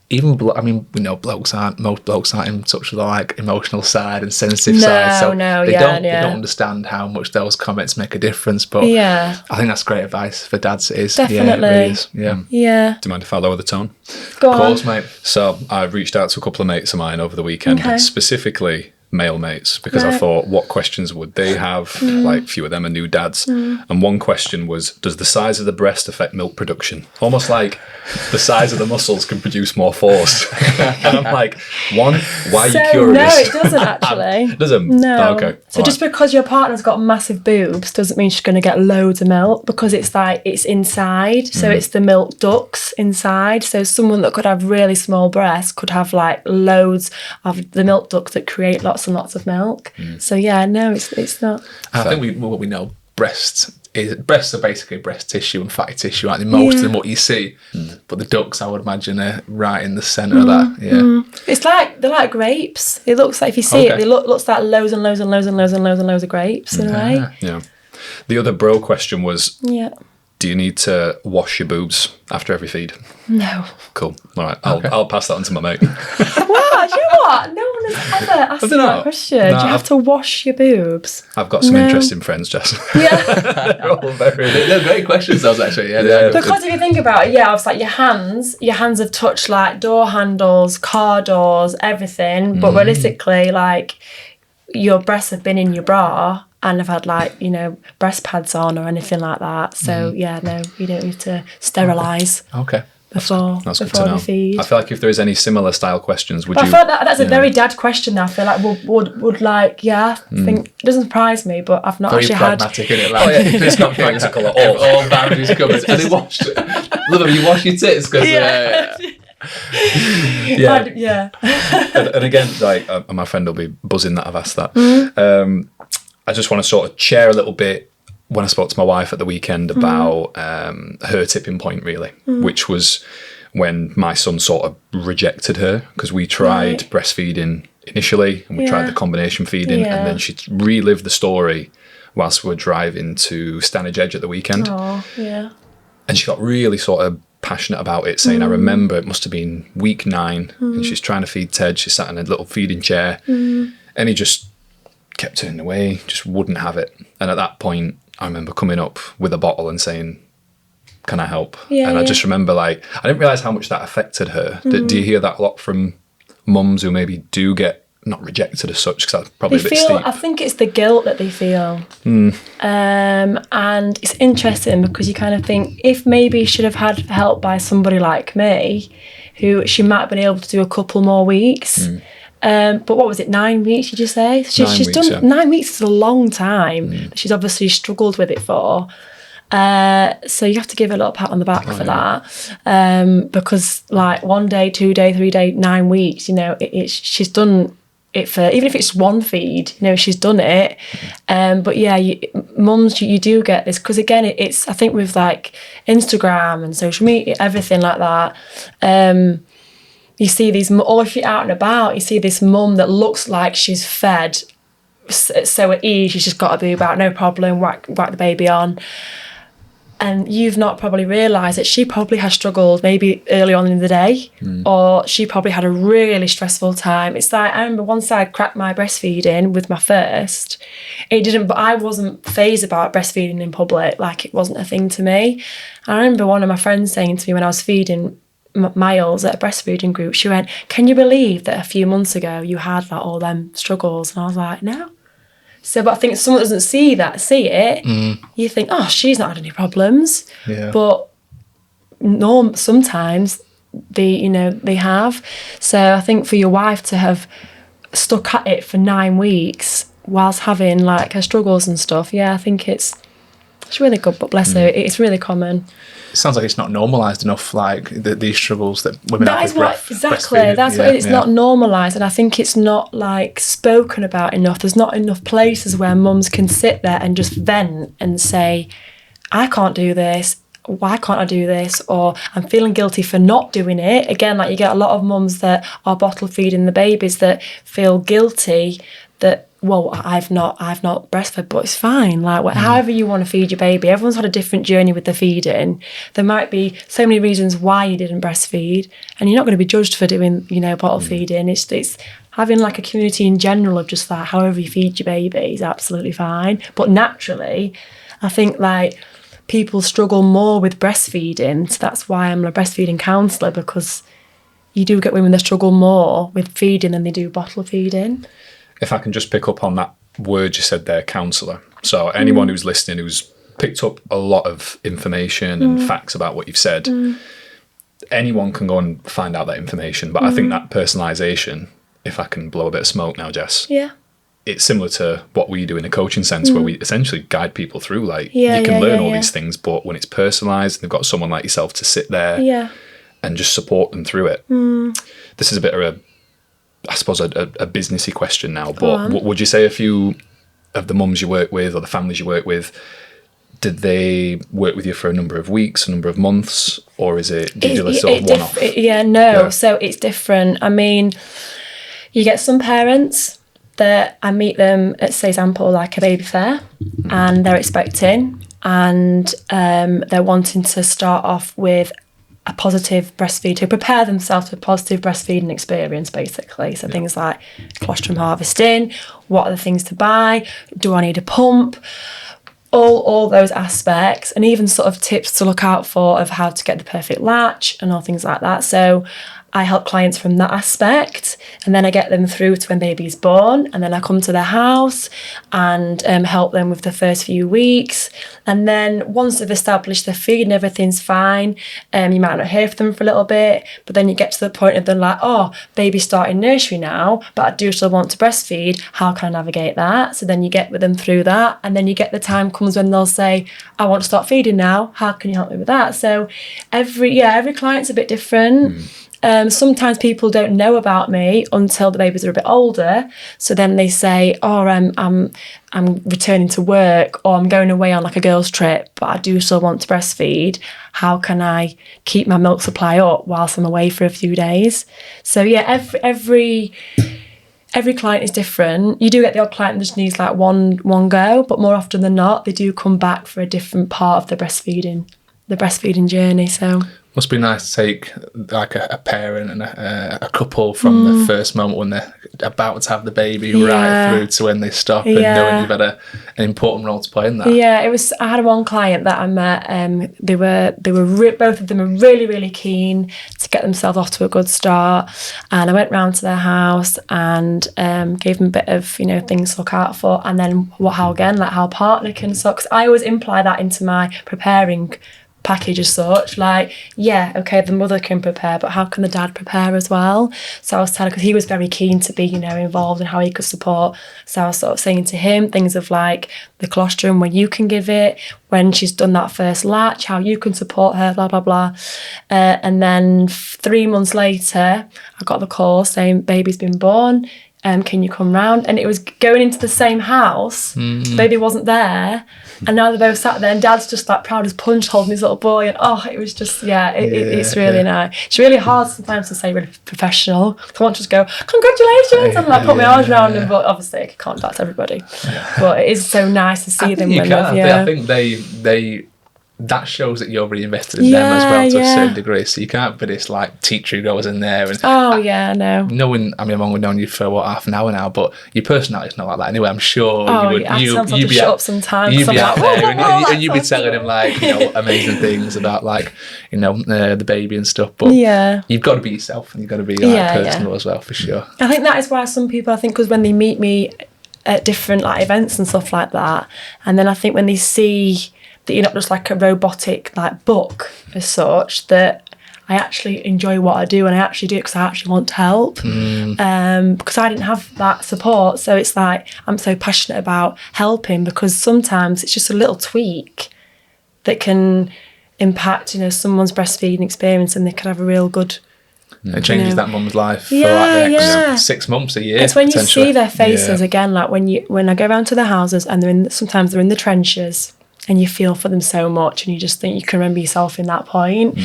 even we know most blokes aren't in touch with the like emotional side and sensitive side, so they don't understand how much those comments make a difference. But I think that's great advice for dads. It is definitely. It really is. Do you mind if I lower the tone? Go on. Of course, mate. So I've reached out to a couple of mates of mine over the weekend, specifically male mates because I thought, what questions would they have? Like, few of them are new dads. And one question was, does the size of the breast affect milk production? Almost like the size of the muscles can produce more force. And I'm like, one, why are you curious? No, it doesn't actually. Doesn't? No. Oh, okay. So just because your partner's got massive boobs doesn't mean she's going to get loads of milk, because it's like, it's inside. So it's the milk ducts inside. So someone that could have really small breasts could have like loads of the milk ducts that create lots and lots of milk. So yeah, no, it's not. I think what we know, breasts are basically breast tissue and fatty tissue, aren't they? Most of them what you see, but the ducts, I would imagine, are right in the centre of that. It's like, they're like grapes. It looks like, if you see it, they looks like loads and loads and loads and loads and loads and loads of grapes in a way. Yeah. The other bro question was, Yeah. do you need to wash your boobs after every feed? No. Cool. All right. I'll pass that on to my mate. Wow, do you know what? No one has ever asked me that question. No, do you have to wash your boobs? I've got some interesting friends, Jess. Yeah. They're all very... They're great questions, those actually. Because if you think about it, I was like, your hands have touched like door handles, car doors, everything. But realistically, like, your breasts have been in your bra and have had like, breast pads on or anything like that. So no, you don't need to sterilise. Okay. Before the feed. I feel like if there is any similar style questions, would I you... feel like that's a very dad question. I feel like would like, think, it doesn't surprise me, but I've not very actually pragmatic, isn't it? Like, it's not practical at all. All boundaries covered. And they washed it. Love them, you wash your tits because... And again, like, my friend will be buzzing that I've asked that. I just want to sort of share a little bit when I spoke to my wife at the weekend about her tipping point, really, which was when my son sort of rejected her, because we tried breastfeeding initially and we tried the combination feeding, and then she relived the story whilst we were driving to Stanage Edge at the weekend. Oh, yeah. And she got really sort of passionate about it, saying, I remember it must have been week 9 and she's trying to feed Ted. She sat in a little feeding chair and he just kept turning away, just wouldn't have it. And at that point, I remember coming up with a bottle and saying, can I help? And I just remember, like, I didn't realise how much that affected her. Do you hear that a lot from mums who maybe do get not rejected as such? Because that's probably a bit steep. I think it's the guilt that they feel. And it's interesting because you kind of think, if maybe she should have had help by somebody like me, who she might have been able to do a couple more weeks. But what was it, 9 weeks, did you say? She's done 9 weeks is a long time. She's obviously struggled with it for. So you have to give her a little pat on the back for that. Because like 1 day, 2 day, 3 day, 9 weeks, she's done it for, even if it's one feed, she's done it. But yeah, mums, you do get this, because again, it's, I think with like Instagram and social media, everything like that, you see these, or if you're out and about, you see this mum that looks like she's fed so at ease, she's just got a boob out, no problem, whack the baby on. And you've not probably realised that she probably has struggled maybe early on in the day, or she probably had a really stressful time. It's like, I remember once I cracked my breastfeeding with my first, but I wasn't phased about breastfeeding in public, like it wasn't a thing to me. I remember one of my friends saying to me when I was feeding Miles at a breastfeeding group, she went, can you believe that a few months ago you had like all them struggles? And I was like, no. So, but I think if someone doesn't see it, you think, oh, she's not had any problems. Yeah. But no, sometimes they have. So I think for your wife to have stuck at it for 9 weeks whilst having like her struggles and stuff, I think it's really good. But bless her, it's really common. It sounds like it's not normalised enough, like these struggles that women have with breastfeeding. That's what it's not normalised, and I think it's not like spoken about enough. There's not enough places where mums can sit there and just vent and say, I can't do this, why can't I do this, or I'm feeling guilty for not doing it. Again, like you get a lot of mums that are bottle feeding the babies that feel guilty that, well, I've not breastfed, but it's fine. Like however you want to feed your baby, everyone's had a different journey with the feeding. There might be so many reasons why you didn't breastfeed, and you're not going to be judged for doing, bottle feeding. It's having like a community in general of just that, however you feed your baby is absolutely fine. But naturally, I think like people struggle more with breastfeeding. So that's why I'm a breastfeeding counsellor, because you do get women that struggle more with feeding than they do bottle feeding. if I can just pick up on that word you said there, counsellor. So anyone who's listening who's picked up a lot of information and facts about what you've said, anyone can go and find out that information. But I think that personalisation, if I can blow a bit of smoke now, Jess, it's similar to what we do in a coaching sense, where we essentially guide people through, like, you can learn all these things, but when it's personalised and they've got someone like yourself to sit there and just support them through it. This is a bit of a businessy question now, but would you say a few of the mums you work with or the families you work with, did they work with you for a number of weeks, a number of months, or is it usually sort of one-off? So it's different. I mean, you get some parents that I meet them at, say, example, like a baby fair, and they're expecting, and they're wanting to start off with a positive breastfeed, to prepare themselves for a positive breastfeeding experience, basically. So things like colostrum harvesting, what are the things to buy, do I need a pump, all those aspects, and even sort of tips to look out for of how to get the perfect latch and all things like that. So I help clients from that aspect, and then I get them through to when baby's born, and then I come to their house and help them with the first few weeks. And then once they've established their feed and everything's fine, you might not hear from them for a little bit, but then you get to the point of them like, oh, baby's starting nursery now, but I do still want to breastfeed. How can I navigate that? So then you get with them through that, and then you get the time comes when they'll say, I want to start feeding now. How can you help me with that? So every client's a bit different. Sometimes people don't know about me until the babies are a bit older. So then they say, oh, I'm returning to work, or I'm going away on like a girls' trip, but I do still want to breastfeed. How can I keep my milk supply up whilst I'm away for a few days? So yeah, every client is different. You do get the odd client that just needs like one go, but more often than not, they do come back for a different part of the breastfeeding journey. So must be nice to take like a parent and a couple from the first moment when they're about to have the baby right through to when they stop, and knowing you've had an important role to play in that. Yeah, it was. I had one client that I met. They were both of them are really, really keen to get themselves off to a good start, and I went round to their house and gave them a bit of things to look out for, and then how partner can suck. 'Cause I always imply that into my preparing package as such, like, the mother can prepare, but how can the dad prepare as well? So I was telling, because he was very keen to be involved in how he could support, so I was sort of saying to him things of like the colostrum, when you can give it, when she's done that first latch, how you can support her, blah blah blah. And then 3 months later I got the call saying baby's been born, can you come round? And it was going into the same house, the baby wasn't there, and now they're both sat there, and dad's just like proud as punch holding his little boy, and it was just it's really nice. It's really hard sometimes to say really professional. I want to just go congratulations and like put my arms around them, but obviously I can't do that to everybody. But it is so nice to see them when I think they that shows that you're really invested in them as well to a certain degree. So you can't be this like teacher who goes in there and knowing, I've only known you for half an hour now, but your personality's not like that anyway. I'm sure you'd be out there and you'd be telling them like amazing things about like the baby and stuff. But you've got to be yourself, and you've got to be personal as well, for sure. I think that is why some people, because when they meet me at different like events and stuff like that, and then I think when they see that you're not just like a robotic like book as such, that I actually enjoy what I do, and I actually do it because I actually want to help. Because I didn't have that support, so it's like I'm so passionate about helping, because sometimes it's just a little tweak that can impact someone's breastfeeding experience, and they can have a real good. It changes that mum's life for like the next 6 months, a year. It's when you see their faces again, like when I go around to their houses and sometimes they're in the trenches, and you feel for them so much, and you just think you can remember yourself in that point.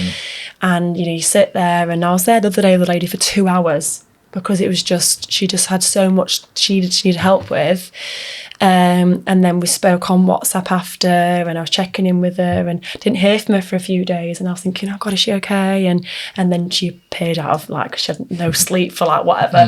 And you sit there, and I was there the other day with a lady for 2 hours, because it was just, she just had so much she needed help with. And then we spoke on WhatsApp after, and I was checking in with her, and didn't hear from her for a few days, and I was thinking, oh God, is she okay? And then she appeared out of like, she had no sleep for like whatever.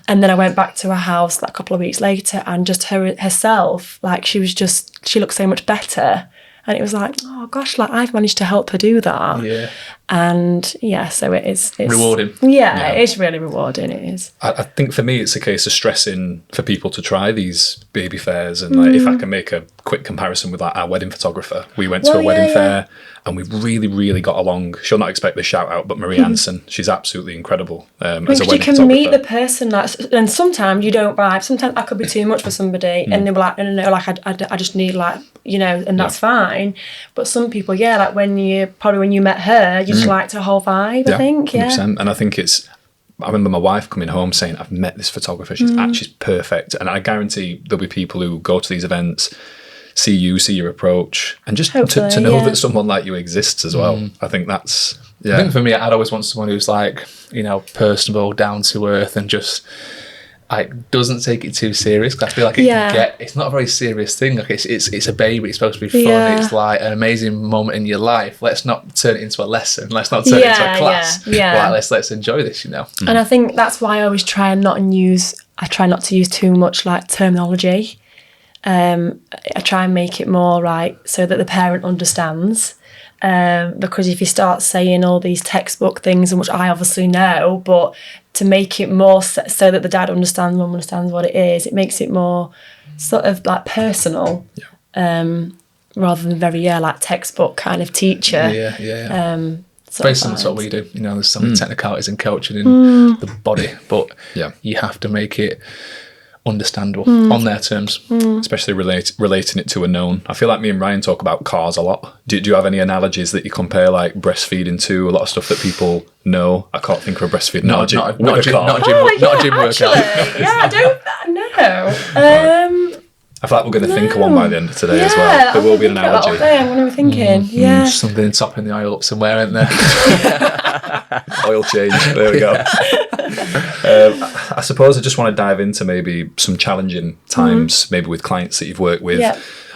And then I went back to her house like a couple of weeks later, and just herself, like she looked so much better. And it was like, oh gosh, like I've managed to help her do that. And yeah, so it's rewarding. Yeah, it is really rewarding. It is. I think for me, it's a case of stressing for people to try these baby fairs. And like, if I can make a quick comparison with like our wedding photographer, we went to a wedding fair and we really, really got along. She'll not expect the shout out, but Marie Anson, she's absolutely incredible as a wedding photographer. You can meet the person, and sometimes you don't vibe. Sometimes I could be too much for somebody, and they're like, no, like I just need like, and that's fine. But some people, like when you met her, you just liked her whole vibe. I think, 100%. And I think I remember my wife coming home saying, I've met this photographer, she's perfect. And I guarantee there'll be people who go to these events, see your approach, and just to know that someone like you exists as well. I think that's, I think for me, I'd always want someone who's like, personable, down to earth, and just like doesn't take it too serious. Because I feel like it's not a very serious thing. Like it's a baby. It's supposed to be fun. It's like an amazing moment in your life. Let's not turn it into a lesson. Let's not turn it into a class. Like, let's enjoy this. And I think that's why I always try not to use too much like terminology. I try and make it more so that the parent understands. Because if you start saying all these textbook things, which I obviously know, but to make it more so that the dad understands, mum understands what it is, it makes it more sort of like personal, rather than very like textbook kind of teacher. Very similar to what we do. There's some technicalities in coaching in the body, but you have to make it understandable on their terms, especially relating it to a known. I feel like me and Ryan talk about cars a lot. Do you have any analogies that you compare like breastfeeding to? A lot of stuff that people know. I can't think of a breastfeeding analogy. Not a gym workout. I don't know. I feel like we're going to think of one by the end of today as well. There will be an analogy. What am I thinking? Something topping the oil up somewhere, isn't there? Oil change. There we go. I suppose I just want to dive into maybe some challenging times, maybe with clients that you've worked with.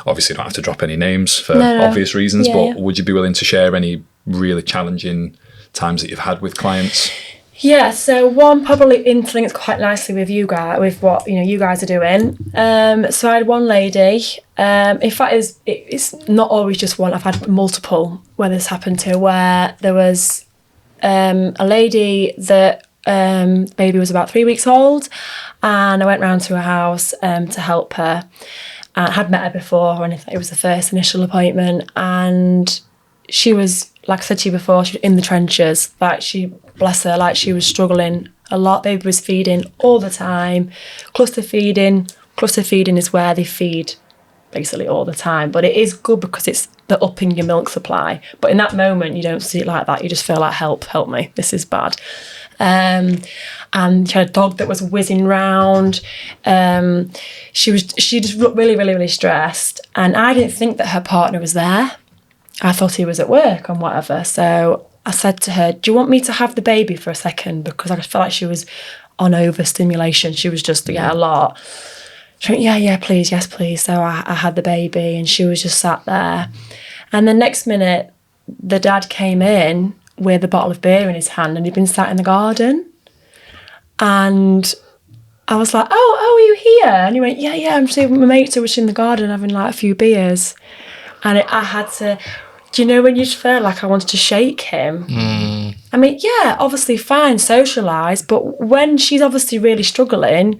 Obviously, you don't have to drop any names for obvious reasons, but would you be willing to share any really challenging times that you've had with clients? Yeah, so one probably interlinks quite nicely with you guys, with what you guys are doing. So I had one lady. In fact, it's not always just one. I've had multiple where this happened to, where there was a lady that baby was about 3 weeks old, and I went round to her house to help her. I had met her before, and it was the first initial appointment, and she was, like I said to you before, she was in the trenches. Like, bless her, like she was struggling a lot. Baby was feeding all the time. Cluster feeding is where they feed basically all the time, but it is good because they're upping your milk supply. But in that moment, you don't see it like that. You just feel like, help me, this is bad. And she had a dog that was whizzing round. She just looked really, really, really stressed, and I didn't think that her partner was there. I thought he was at work and whatever. So I said to her, do you want me to have the baby for a second? Because I just felt like she was on overstimulation. She was just, a lot. She went, yeah, please, yes, please. So I had the baby, and she was just sat there. And the next minute, the dad came in with a bottle of beer in his hand, and he'd been sat in the garden. And I was like, oh, are you here? And he went, yeah, I'm seeing my mates were in the garden having like a few beers. And I had to, when you just felt like I wanted to shake him? I mean, obviously fine, socialise, but when she's obviously really struggling,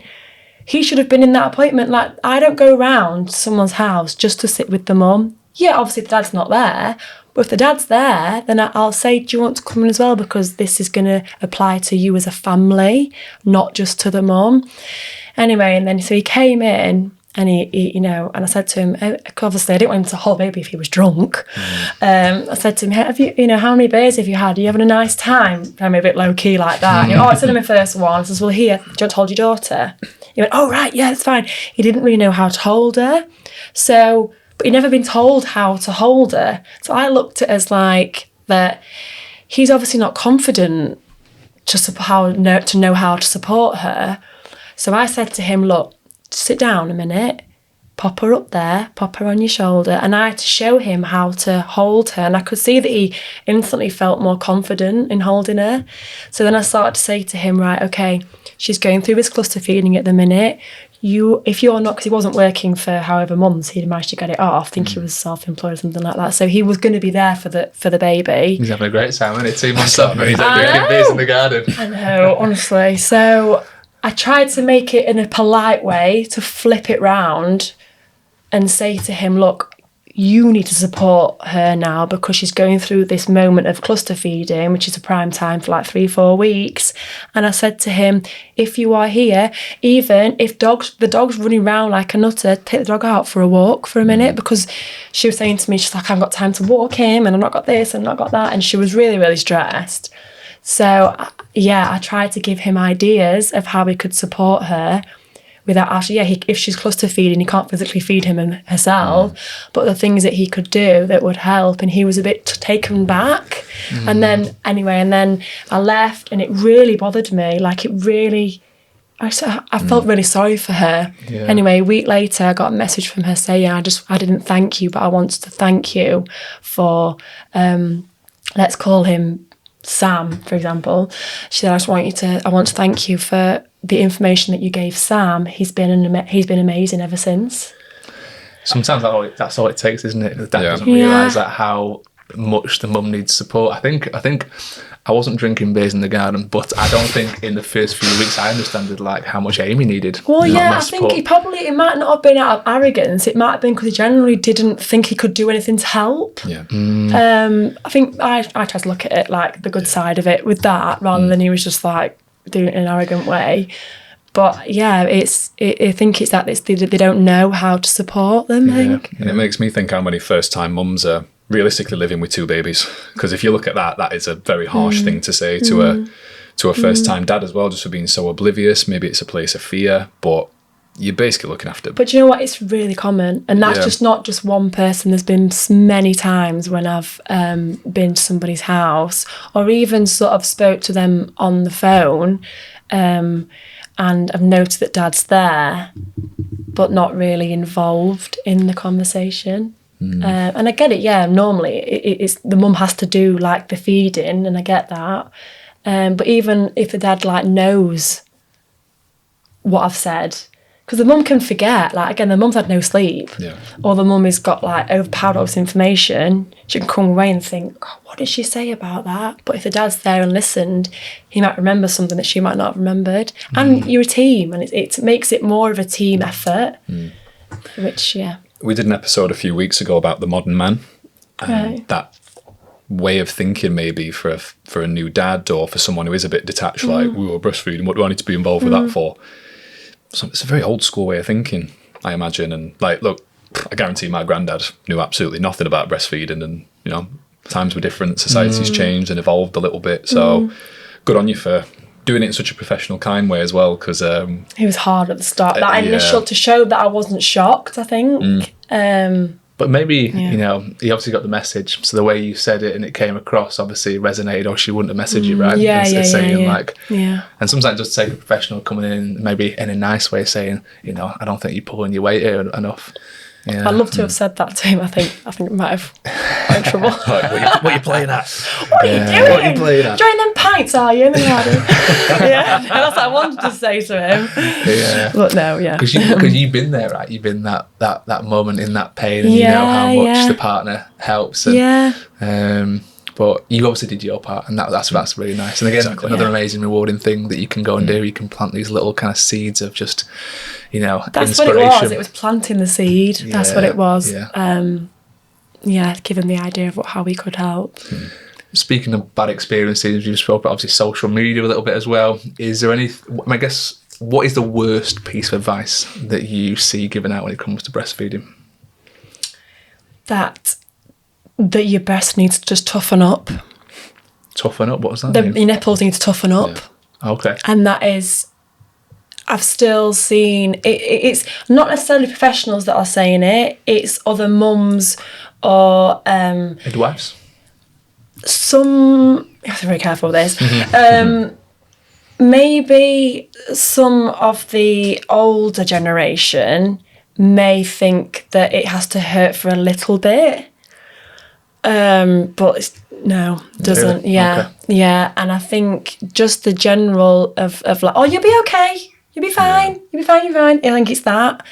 he should have been in that appointment. Like, I don't go round someone's house just to sit with the mum. Yeah, obviously the dad's not there, but if the dad's there, then I'll say, do you want to come in as well? Because this is going to apply to you as a family, not just to the mum. Anyway, and then so he came in, and he and I said to him, obviously I didn't want him to hold baby if he was drunk. I said to him, have you, how many beers have you had? Are you having a nice time? I'm a bit low key like that. I said, my first one. I says, well, here, do you want to hold your daughter? He went, oh, right, yeah, it's fine. He didn't really know how to hold her. But he'd never been told how to hold her. So I looked at it as like that he's obviously not confident to know how to support her. So I said to him, look, sit down a minute. pop her up there, pop her on your shoulder. And I had to show him how to hold her. And I could see that he instantly felt more confident in holding her. So then I started to say to him, right, okay, she's going through this cluster feeding at the minute. If you're not, because he wasn't working for however months, he'd managed to get it off. I think he was self-employed or something like that. So he was going to be there for the baby. He's having a great time, isn't he? 2 months off, and he's drinking beers in the garden. I know, honestly. So I tried to make it in a polite way, to flip it round and say to him, look, you need to support her now because she's going through this moment of cluster feeding, which is a prime time for like 3-4 weeks. And I said to him, if you are here, even if the dog's running around like a nutter, take the dog out for a walk for a minute, because she was saying to me, she's like, I haven't got time to walk him, and I've not got this and I've not got that. And she was really, really stressed. So yeah, I tried to give him ideas of how we could support her without actually, if she's cluster feeding, he can't physically feed him and herself, but the things that he could do that would help. And he was a bit taken back. And then I left, and it really bothered me. Like, I felt really sorry for her. Yeah. Anyway, a week later, I got a message from her saying, I didn't thank you, but I wanted to thank you for, let's call him Sam, for example. She said, I want to thank you for the information that you gave Sam. He's been amazing ever since. Sometimes that's all it takes, isn't it? The dad doesn't realise that how much the mum needs support. I think I wasn't drinking beers in the garden, but I don't think in the first few weeks I understood like how much Amy needed. Well, yeah, I think it might not have been out of arrogance. It might have been because he generally didn't think he could do anything to help. Yeah. I think I tried to look at it like the good side of it with that, rather than he was just like doing it in an arrogant way. But yeah, I think it's that they don't know how to support them. I think. And it makes me think how many first-time mums are realistically living with 2 babies, because if you look at that is a very harsh thing to say to a first-time dad as well, just for being so oblivious. Maybe it's a place of fear, but you're basically looking after. But you know what? It's really common, and that's just not just one person. There's been many times when I've been to somebody's house, or even sort of spoke to them on the phone, and I've noticed that dad's there, but not really involved in the conversation. And I get it, normally it's the mum has to do like the feeding, and I get that. But even if the dad like knows what I've said, because the mum can forget, like again, the mum's had no sleep, or the mum has got like overpowered all this information, she can come away and think, God, what did she say about that? But if the dad's there and listened, he might remember something that she might not have remembered. And you're a team, and it makes it more of a team effort, which, We did an episode a few weeks ago about the modern man, and that way of thinking maybe for a new dad, or for someone who is a bit detached, like, we were breastfeeding, what do I need to be involved with that for? So it's a very old school way of thinking, I imagine. And like, look, I guarantee my granddad knew absolutely nothing about breastfeeding, and times were different, society's changed and evolved a little bit. So good on you for doing it in such a professional, kind way as well, because it was hard at the start. That initial to show that I wasn't shocked, I think. But maybe he obviously got the message, so the way you said it and it came across obviously resonated, or she wouldn't have messaged you, right? And sometimes just take a professional coming in, maybe in a nice way, saying, I don't think you're pulling your weight here enough. Yeah. I'd love to have said that to him. I think it might have got in trouble. What are you playing at? What are you doing? What are you playing at? Join them pints, are you? That's what I wanted to say to him. Yeah. But no, because you've been there, right? You've been that moment in that pain, and you know how much the partner helps. And, but you obviously did your part, and that's really nice. And again, another amazing, rewarding thing that you can go and do. You can plant these little kind of seeds of just, that's inspiration. What it was. It was planting the seed. That's what it was. Give him the idea of how we could help. Speaking of bad experiences, you've spoken about obviously social media a little bit as well. Is there any? I guess, what is the worst piece of advice that you see given out when it comes to breastfeeding? That your breast needs to just toughen up. Toughen up? What was that? Your nipples need to toughen up. Yeah. Okay. And that is, I've still seen, it's not necessarily professionals that are saying it, it's other mums or... midwives? Some, I have to be very careful with this, maybe some of the older generation may think that it has to hurt for a little bit. But doesn't. Really? Yeah. Okay. Yeah. And I think just the general of like, oh, you'll be okay. You'll be fine. You'll be fine. You're fine. I think it's that.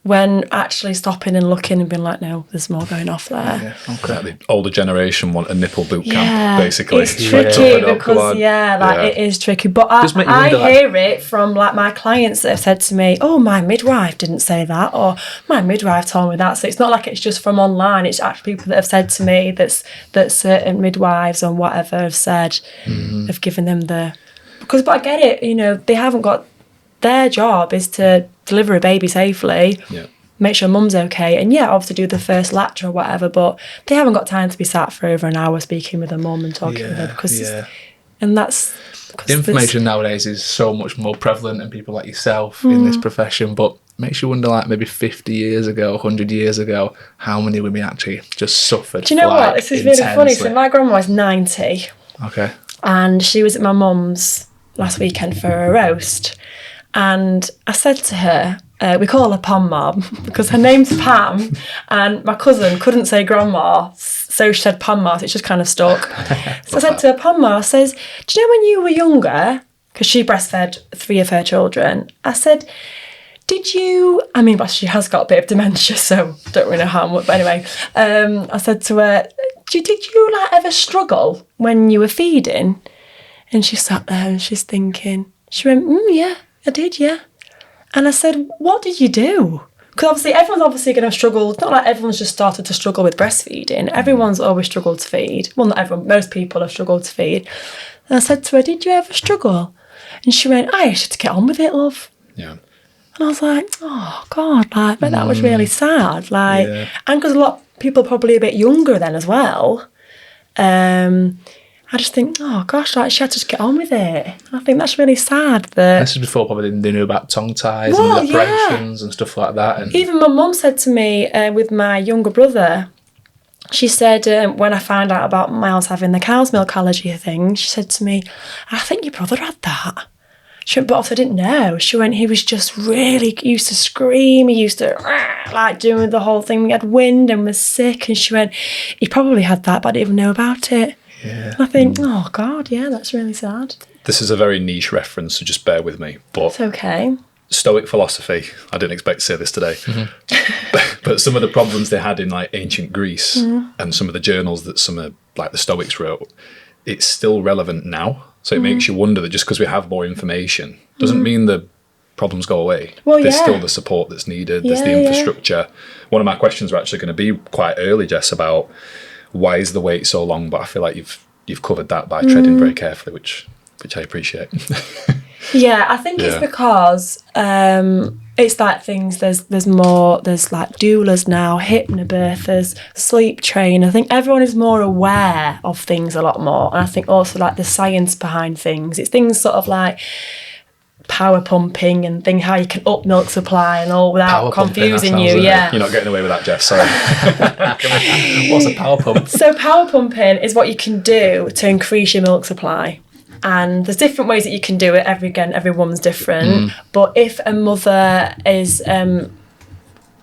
When actually stopping and looking and being like, no, there's more going off there. Yeah, okay. The older generation want a nipple boot camp, basically. It's tricky because, it is tricky. But I hear it from like my clients that have said to me, oh, my midwife didn't say that, or my midwife told me that. So it's not like it's just from online. It's actually people that have said to me that certain midwives or whatever have said, have given them but I get it, they haven't got, their job is to deliver a baby safely, make sure mum's okay, and obviously do the first latch or whatever, but they haven't got time to be sat for over an hour speaking with a mum and talking with her and that's... The information nowadays is so much more prevalent in people like yourself in this profession, but makes you wonder, like maybe 50 years ago, 100 years ago, how many women actually just suffered. Do you know what? This is really funny. So my grandma was 90. Okay. And she was at my mum's last weekend for a roast. And I said to her, we call her Pam Mom because her name's Pam, and my cousin couldn't say grandma, so she said Pam Mom, so it's just kind of stuck. So I said to her, Pam Mom, I says, do you know when you were younger, because she breastfed 3 of her children, I said, but she has got a bit of dementia, so don't really know how much, but anyway, I said to her, did you like ever struggle when you were feeding? And she sat there and she's thinking, she went, yeah. I did, yeah. And I said, what did you do? Because obviously everyone's going to struggle. It's not like everyone's just started to struggle with breastfeeding. Everyone's always struggled to feed. Well, not everyone. Most people have struggled to feed. And I said to her, did you ever struggle? And she went, I used to get on with it, love. Yeah. And I was like, oh, God, but that was really sad. And because a lot of people are probably a bit younger then as well. I just think, oh gosh, she had to just get on with it. I think that's really sad. This is before probably they knew about tongue ties and operations and stuff like that. And even my mum said to me with my younger brother, she said when I found out about Miles having the cow's milk allergy thing, she said to me, I think your brother had that. She went, but also I didn't know. She went, he was just really used to scream. He used to doing the whole thing. We had wind and was sick. And she went, he probably had that, but I didn't even know about it. Yeah. I think, oh God, that's really sad. This is a very niche reference, so just bear with me. But it's okay. Stoic philosophy, I didn't expect to say this today, but some of the problems they had in like ancient Greece and some of the journals that some of like the Stoics wrote, it's still relevant now. So it makes you wonder that just because we have more information doesn't mean the problems go away. Well, there's still the support that's needed. There's the infrastructure. One of my questions are actually going to be quite early, Jess, about why is the wait so long? But I feel like you've covered that by treading very carefully, which I appreciate. I think it's because it's like things. There's more. There's like doulas now, hypnobirthers, sleep train. I think everyone is more aware of things a lot more, and I think also like the science behind things. It's things sort of like power pumping and how you can up milk supply and all without power confusing you. You're not getting away with that, Jess. Sorry. What's a power pump? So power pumping is what you can do to increase your milk supply. And there's different ways that you can do it. Every woman's different. But if a mother is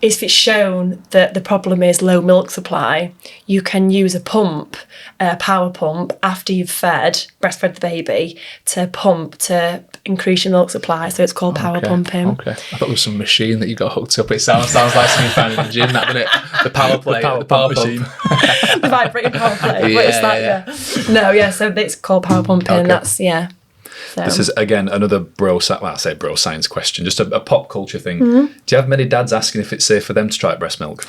if it's shown that the problem is low milk supply, you can use a pump, a power pump, after you've breastfed the baby, to pump to increase your milk supply. So it's called power pumping. Okay. I thought it was some machine that you got hooked up. It sounds like something you found in the gym, that, doesn't it? The power plate, the power machine. The vibrating power plate. But it's like, No, so it's called power pumping. Okay. That's, So. This is, again, another bro science question, just a pop culture thing. Do you have many dads asking if it's safe for them to try breast milk?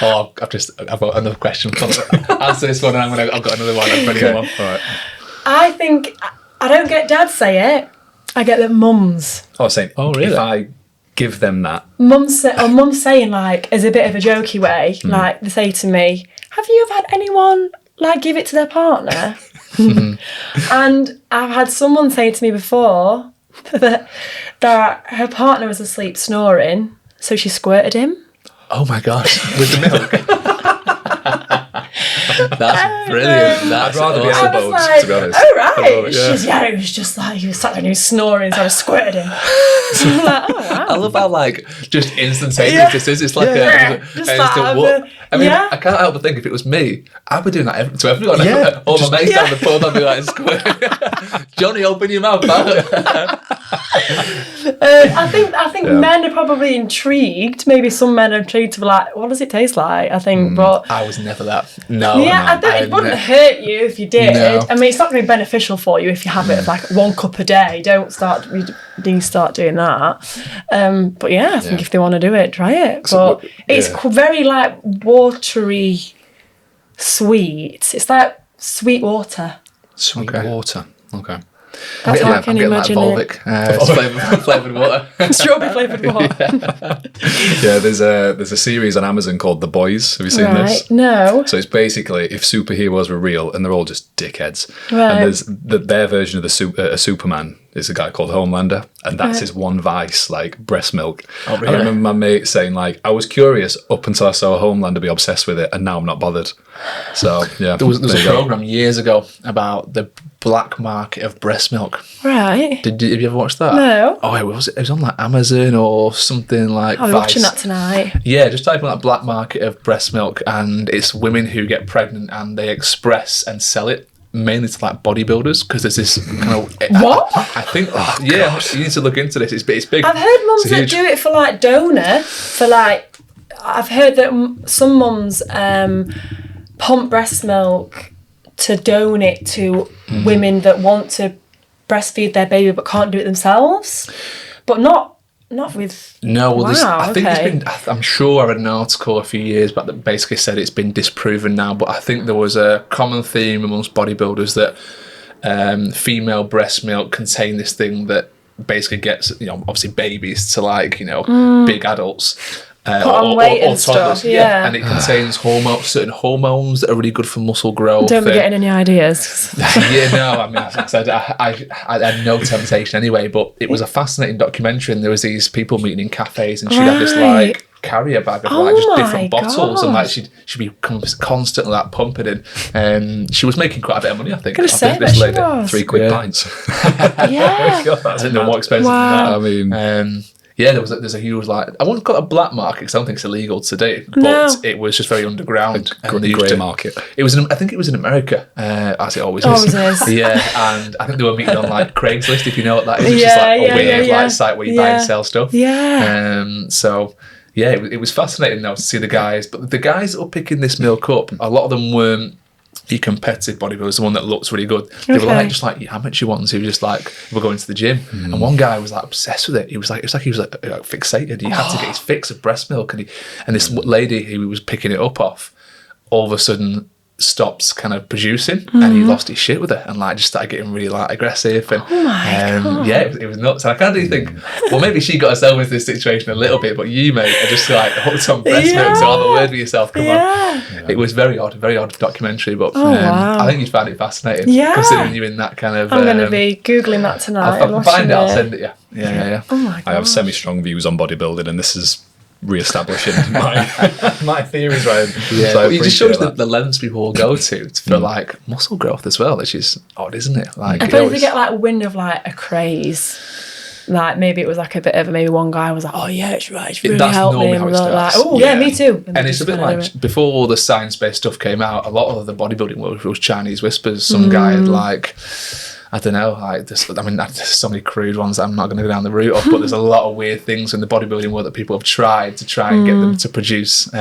Oh, I've got another question. Answer this one and I've got another one. Okay. All right. I think, I don't get dads say it, I get the mums. Really? If I give them that. Mum's saying, like, as a bit of a jokey way, like, they say to me, have you ever had anyone, like, give it to their partner? And I've had someone say to me before that her partner was asleep snoring, so she squirted him. Oh my gosh, with the milk. That's brilliant. That's I'd rather be awesome. elbowed, like, to be honest. oh right. Yeah. It was just like he was sat there and he was snoring, so I was squirted him. So I'm like, oh wow. I love how like just instantaneous this is. It's like Just like whoop. I mean, yeah. I can't help but think if it was me, I'd be doing that to everyone. Yeah. All my mates down the pub, I'd be like, Johnny, open your mouth, pal. I think men are probably intrigued. Maybe some men are intrigued to be like, what does it taste like? I think, but I was never that. No. yeah, it wouldn't hurt you if you did. No. I mean, it's not going to be beneficial for you if you have it of like 1 cup a day. Don't start doing that. But yeah, I think if they want to do it, try it. But it's very like watery, sweet. It's like sweet water. Sweet water. Okay. That's how I can imagine like Volvic, flavoured water. it. Strawberry flavoured water. Yeah, there's a series on Amazon called The Boys. Have you seen this? No. So it's basically if superheroes were real and they're all just dickheads. Right. And there's their version of the Superman is a guy called Homelander, and that's his one vice, like breast milk. Oh, really? And I remember my mate saying, like, I was curious up until I saw Homelander be obsessed with it, and now I'm not bothered. So yeah, There was a program years ago about the black market of breast milk. Right. Have you ever watched that? No. Oh, it was on like Amazon or something like. I'll be Vice. watching that tonight. Yeah, just type in that black market of breast milk, and it's women who get pregnant and they express and sell it mainly to like bodybuilders because there's this kind of What? I think you need to look into this. It's big. I've heard mums that do it for like donor, for like, I've heard that some mums pump breast milk to donate to women that want to breastfeed their baby but can't do it themselves, but not with. No, well, I think okay. it's been. I'm sure I read an article a few years back that basically said it's been disproven now. But I think there was a common theme amongst bodybuilders that female breast milk contained this thing that basically gets, obviously babies to like, big adults. Put on weight and stuff, yeah. And it contains certain hormones that are really good for muscle growth. Don't be getting any ideas. Yeah, no, I mean, as I said, I had no temptation anyway, but it was a fascinating documentary, and there was these people meeting in cafes, and she'd have this like carrier bag of like just different bottles, and like she'd be constantly like pumping in, and she was making quite a bit of money, I think. This lady, was. £3 pints. Yeah. I think they're more expensive than that. I mean, yeah, there's a huge like, I wouldn't call it a black market because I don't think it's illegal today, but it was just very underground. grey market. It was, I think it was in America, as it always is. Yeah, and I think they were meeting on like Craigslist, if you know what that is. It's just like a weird like site where you buy and sell stuff. Yeah. So yeah, it was fascinating though to see the guys, but the guys that were picking this milk up, a lot of them weren't the competitive bodybuilders, the one that looks really good. They were like just like amateur ones who just like were going to the gym. And one guy was like obsessed with it. He was like, he was fixated. He had to get his fix of breast milk, and this lady who he was picking it up off, all of a sudden stopped kind of producing, and he lost his shit with it, and like just started getting really like aggressive, and God. yeah, it was nuts. And I kind of think, well, maybe she got herself into this situation a little bit, but you, mate, are just like hooked on breast milk, so have a word with yourself. Come on. It was very odd documentary, but wow. I think you'd find it fascinating, considering you're in that kind of. I'm going to be googling that tonight. I'll find it. I'll send it. Yeah. Oh my God. I have semi-strong views on bodybuilding, and this is re-establishing my theories, Ryan. Yeah, So it just shows the lengths people will go to for like muscle growth as well, which is odd, isn't it? Like, I bet if they get like wind of like a craze, like maybe it was like a bit of maybe one guy was like, oh yeah, it's right, it's really helped me, and like, oh yeah, me too. And it's a bit like before all the science-based stuff came out, a lot of the bodybuilding world was Chinese whispers. Some guy had like, I don't know, like this. I mean, there's so many crude ones that I'm not going to go down the route of, but there's a lot of weird things in the bodybuilding world that people have tried to try and get them to produce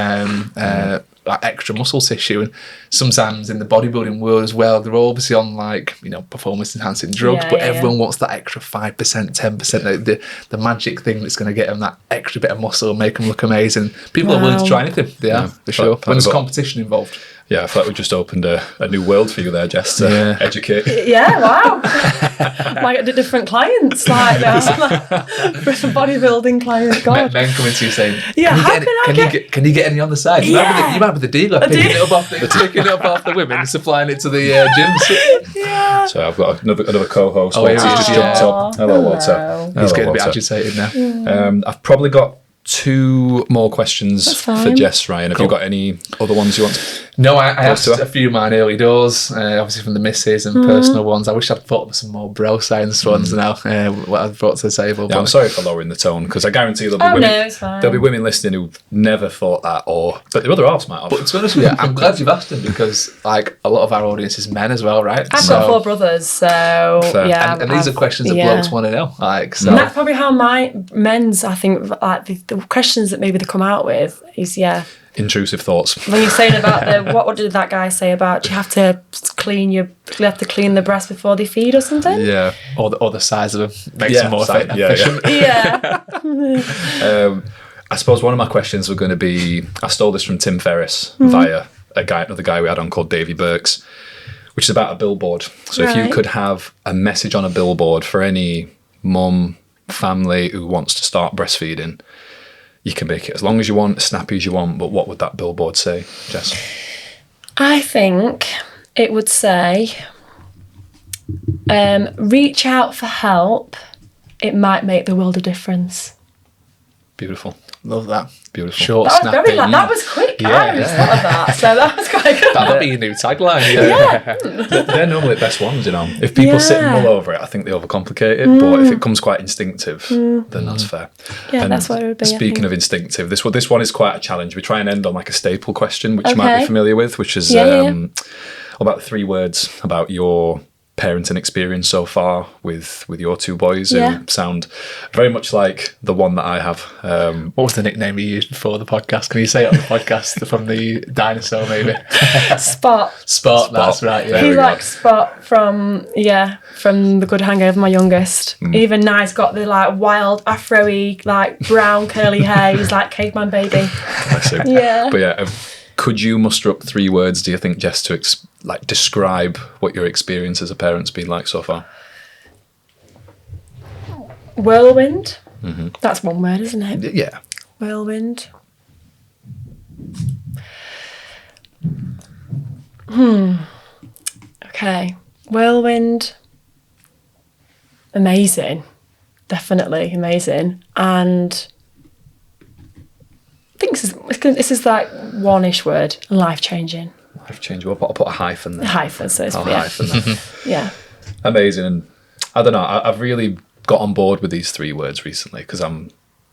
like extra muscle tissue. And sometimes in the bodybuilding world as well, they're obviously on like, performance enhancing drugs, but everyone wants that extra 5%, 10%, the magic thing that's going to get them that extra bit of muscle and make them look amazing. People are willing to try anything. Yeah, for sure. When there's competition involved. Yeah, I feel like we just opened a new world for you there, Jess, to educate. Yeah, wow. Like the different clients, like different bodybuilding clients. God. Men coming to you saying, yeah, can you get any on the side? You might be the dealer picking it up off the women, supplying it to the gyms. Yeah. So I've got another co-host. Oh, Walter's just jumped up. Hello, Walter. He's getting a bit agitated now. I've probably got 2 more questions for Jess, Ryan. Have you got any other ones you want? No, I asked a few of mine early doors, obviously from the missus and personal ones. I wish I'd thought of some more bro science ones now, what I've brought to the table. Yeah, I'm sorry for lowering the tone, because I guarantee there'll be women listening who've never thought that, but the other half might have. But to be honest with you, I'm glad you've asked them, because like a lot of our audience is men as well, right? I've got 4 brothers, so yeah. And these are questions that blokes want to know. Like, so. And that's probably how my men's, I think, like the questions that maybe they come out with is, intrusive thoughts. When you're saying about what did that guy say about you have to clean the breast before they feed or something? Yeah, or the size of them makes them more efficient. Yeah. I suppose one of my questions were going to be, I stole this from Tim Ferriss via another guy we had on called Davey Burks, which is about a billboard. So if you could have a message on a billboard for any mum, family who wants to start breastfeeding, you can make it as long as you want, as snappy as you want, but what would that billboard say, Jess? I think it would say, reach out for help. It might make the world a difference. Beautiful. Love that. Beautiful. Short, that was snappy. that was quick. I just thought of that. So that was quite good. That'll be your new tagline. They're normally the best ones, If people sit and mull over it, I think they overcomplicate it. But if it comes quite instinctive, then that's fair. Yeah, and that's what it would be. Speaking of instinctive, this one is quite a challenge. We try and end on like a staple question, which you might be familiar with, which is about 3 words about your parenting experience so far with your 2 boys who sound very much like the one that I have. What was the nickname you used before the podcast? Can you say it on the podcast from the dinosaur maybe? Spot, that's right. Yeah. He's like Spot from The Good Hangover, my youngest. Even now he's got the like wild afro-y, like brown curly hair. He's like caveman baby. Yeah. But could you muster up 3 words, do you think, Jess, to describe what your experience as a parent's been like so far? Whirlwind. Mm-hmm. That's one word, isn't it? Yeah. Whirlwind. Okay. Whirlwind. Amazing. Definitely amazing. And I think this is like one-ish word. Life-changing. Life-changing. I'll put a hyphen there. A hyphen. So it's hyphen there. Yeah. Amazing. And I don't know, I've really got on board with these 3 words recently, because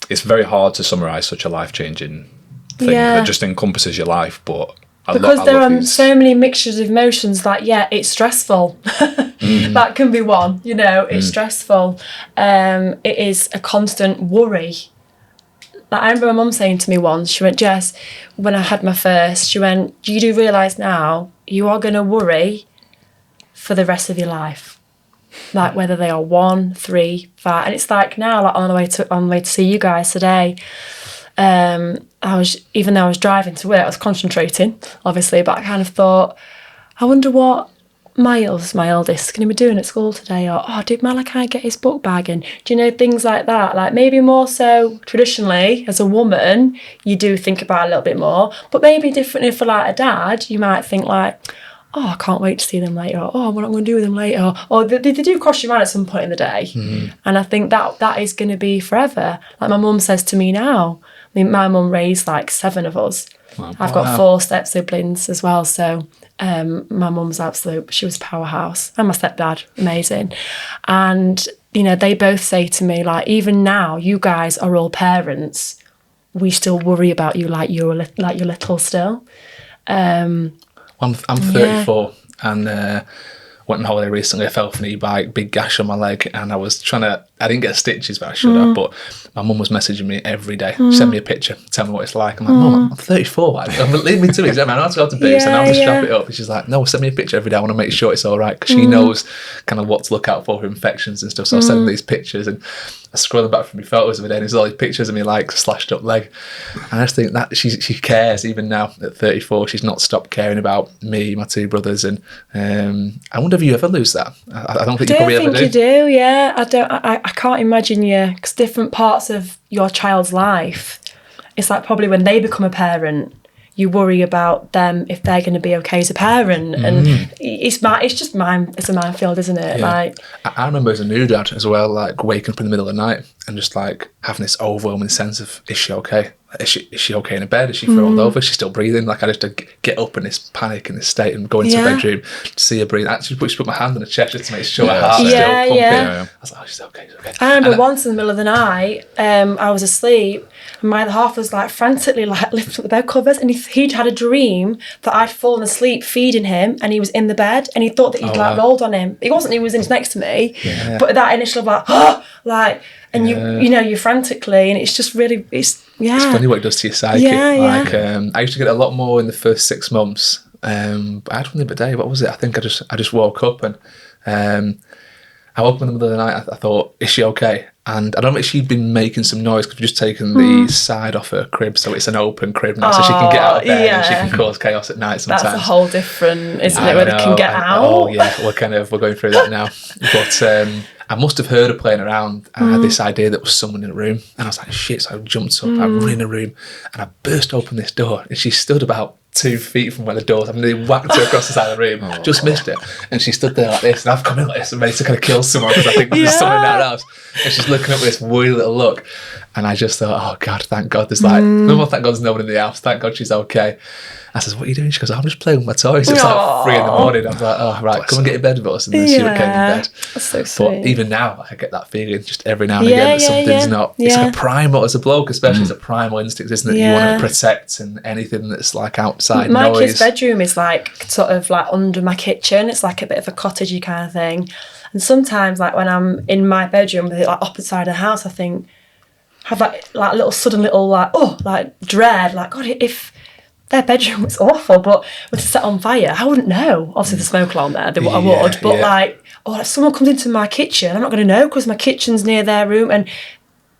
it's very hard to summarise such a life-changing thing that just encompasses your life, but because there are so many mixtures of emotions, like it's stressful. That can be one, it's stressful. It is a constant worry. Like, I remember my mum saying to me once, she went, Jess, when I had my first, she went, you do realise now you are going to worry for the rest of your life. Like whether they are 1, 3, 5. And it's like now, like on the way to see you guys today, even though I was driving to work, I was concentrating, obviously, but I kind of thought, I wonder what Miles, my eldest, is going to be doing at school today, or did Malachi get his book bag? And things like that. Like maybe more so traditionally as a woman, you do think about it a little bit more, but maybe differently for like a dad, you might think like, I can't wait to see them later, or what I'm going to do with them later, or they do cross your mind at some point in the day. And I think that is going to be forever. Like my mum says to me now, my mum raised like 7 of us. Wow. I've got 4 step siblings as well, so my mum's she was a powerhouse, and my stepdad, amazing. And they both say to me, like, even now you guys are all parents, we still worry about you like you're little still. I'm 34 and went on holiday recently. I fell from an e-bike, big gash on my leg, and I didn't get stitches, but I should have. But my mum was messaging me every day, send me a picture, tell me what it's like. I'm like, Mum, I'm 34, leave me to it. I know how to go to boots, I know how to strap it up. And she's like, no, send me a picture every day, I want to make sure it's all right, because she knows kind of what to look out for infections and stuff. So I send these pictures, and I scroll back from my photos of it, and there's all these pictures of me like slashed up leg. And I just think that she cares. Even now at 34, she's not stopped caring about me, my 2 brothers, and I wonder if you ever lose that. I don't think you probably ever do. You do, yeah. I can't imagine you, because different parts of your child's life, it's like probably when they become a parent, you worry about them if they're going to be okay as a parent, and it's a minefield, isn't it? Yeah. Like, I remember as a new dad as well, like waking up in the middle of the night and just like having this overwhelming sense of, is she okay? Is she okay in a bed? Is she rolled over? Is she still breathing? Like, I just had to get up in this panic, in this state, and go into the bedroom to see her breathe. Actually, put my hand on her chest just to make sure her heart is still pumping. I was like, oh, she's okay, she's okay. I remember once in the middle of the night, I was asleep, and my other half was like frantically like lifting up the bed covers, and he'd had a dream that I'd fallen asleep feeding him, and he was in the bed, and he thought that he'd rolled on him. He wasn't. He was next to me, but that initial and you're frantically, and it's just really It's funny what it does to your psyche. I used to get a lot more in the first 6 months. But I had one the other day. What was it? I think I just woke up, and I woke up in the middle of the night. I thought, is she okay? And I don't know if she'd been making some noise because we've just taken the side off her crib, so it's an open crib now, so she can get out of bed and she can cause chaos at night sometimes. That's a whole different, isn't it, where they can get out? Oh yeah, we're going through that now. But I must have heard her playing around, and I had this idea that there was someone in the room, and I was like, shit, so I jumped up, I run in the room, and I burst open this door, and she stood about 2 feet from where the door was. I mean, they whacked her across the side of the room, just missed it, and she stood there like this, and I've come in like this and ready to kind of kill someone because I think there's someone in that house, and she's looking up with this worried little look, and I just thought, oh God, thank God there's like, thank God there's no one in the house, thank God she's okay. I says, what are you doing? She goes, I'm just playing with my toys. It's like 3 a.m. I was like, oh, right, come and get in bed with us. And then she came in bed. That's so sweet. But even now, I get that feeling just every now and again that something's not. It's like a primal, as a bloke especially, it's a primal instinct, isn't it? You want to protect, and anything that's like outside my noise. kid's bedroom is like sort of like under my kitchen. It's like a bit of a cottagey kind of thing. And sometimes, like when I'm in my bedroom, like opposite side of the house, I think, have like a little sudden little dread, like, God, if their bedroom was awful, but was set on fire, I wouldn't know. Obviously, the smoke alarm there, I would. But like, if someone comes into my kitchen, I'm not going to know because my kitchen's near their room, and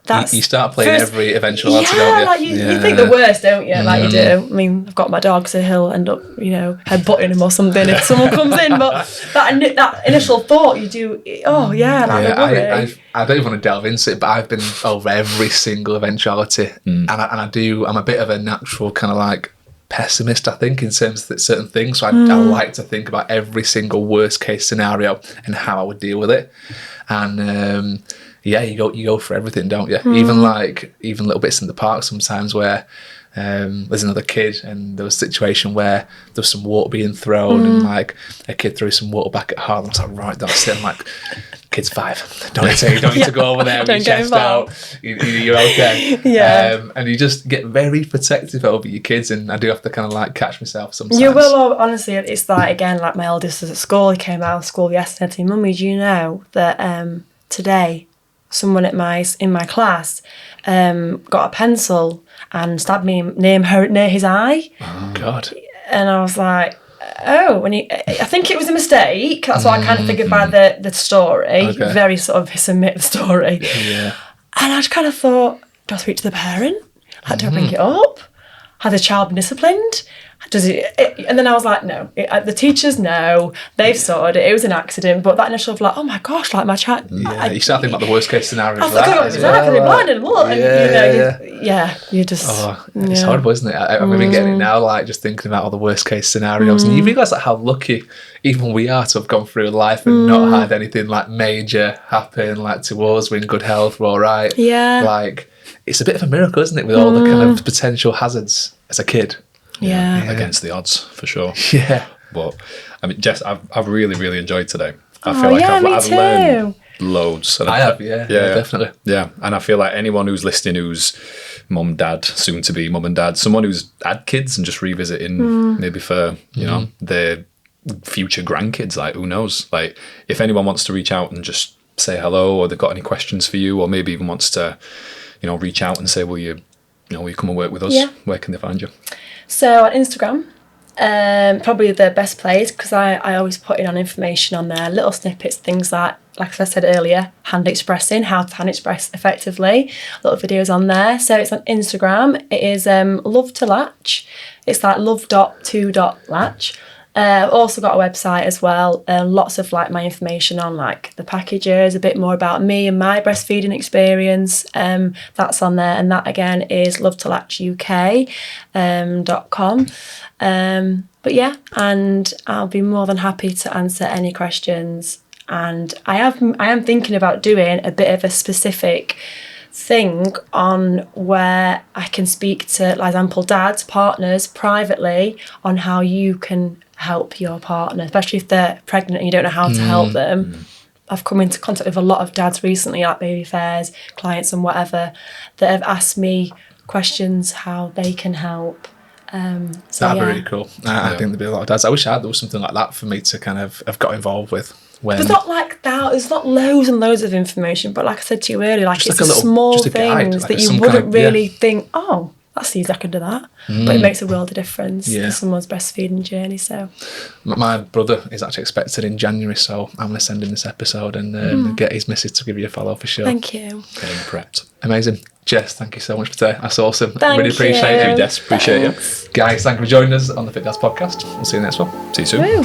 that's you start playing every eventuality, don't you? Like you think the worst, don't you? Like you do. I mean, I've got my dog, so he'll end up, headbutting him or something if someone comes in. But that initial thought, you do. Oh yeah, I don't even want to delve into it, but I've been over every single eventuality, and I'm a bit of a natural kind of like pessimist, I think, in terms of certain things. So I like to think about every single worst case scenario and how I would deal with it. And you go for everything, don't you? Even little bits in the park sometimes where there's another kid, and there was a situation where there was some water being thrown, and like a kid threw some water back at her, and I was like, right, that's it. I'm like, kid's 5. Don't need to go over there with your chest out. You're okay. And you just get very protective over your kids, and I do have to kind of like catch myself sometimes. You will, honestly. It's like, again, like my eldest is at school. He came out of school yesterday to me, Mummy, do you know that today someone in my class got a pencil and stabbed me near his eye? Oh God. And I was like, oh, I think it was a mistake. That's what I kind of figured by the story. Okay. Very sort of hiss and miss story. Yeah. And I just kind of thought, do I speak to the parent? Like, do I bring it up? Has the child been disciplined? And then I was like, no. The teachers know. They've sorted it. It was an accident. But that initial of like, oh my gosh, like my child. Yeah, you start thinking about the worst case scenario. I forgot exactly. They're blind and look. You just. Oh, it's horrible, isn't it? I'm even getting it now, like just thinking about all the worst case scenarios. And you realise like how lucky even we are to have gone through life and not had anything like major happen, like to us, we're in good health, we're all right. Yeah. Like, it's a bit of a miracle, isn't it, with all the kind of potential hazards as a kid. Yeah. Against the odds, for sure. Yeah. But, I mean, Jess, I've really, really enjoyed today. I feel like I've learned loads. And I have, definitely. Yeah, and I feel like anyone who's listening who's mum, dad, soon to be mum and dad, someone who's had kids and just revisiting maybe for, their future grandkids, like, who knows? Like, if anyone wants to reach out and just say hello, or they've got any questions for you, or maybe even wants to, reach out and say, will you come and work with us? Yeah. Where can they find you? So on Instagram, probably the best place, because I always put in on information on there, little snippets, things like I said earlier, hand expressing, how to hand express effectively, little videos on there. So it's on Instagram. It is love to latch. It's like love.to.latch. I've also got a website as well. Lots of like my information on like the packages, a bit more about me and my breastfeeding experience. That's on there, and that again is love2latchuk.com. But yeah, and I'll be more than happy to answer any questions. And I am thinking about doing a bit of a specific thing on where I can speak to, like, example, dads, partners privately on how you can help your partner, especially if they're pregnant and you don't know how to help them. I've come into contact with a lot of dads recently, like baby fairs, clients and whatever, that have asked me questions how they can help. That'd be really cool. I think there'd be a lot of dads. I wish there was something like that for me to kind of have got involved with. There's not like that. There's not loads and loads of information, but like I said to you earlier, like it's like small things that you wouldn't really think, oh, that's easy, I can do that. But it makes a world of difference to someone's breastfeeding journey. So my brother is actually expected in January, so I'm going to send him this episode and get his missus to give you a follow for sure. Thank you. Getting prepped. Amazing. Jess, thank you so much for today. That's awesome. Thank really appreciate you. it. Jess, appreciate you. Guys, thank you for joining us on the Fit Dads podcast. We'll see you next one. See you soon. Woo.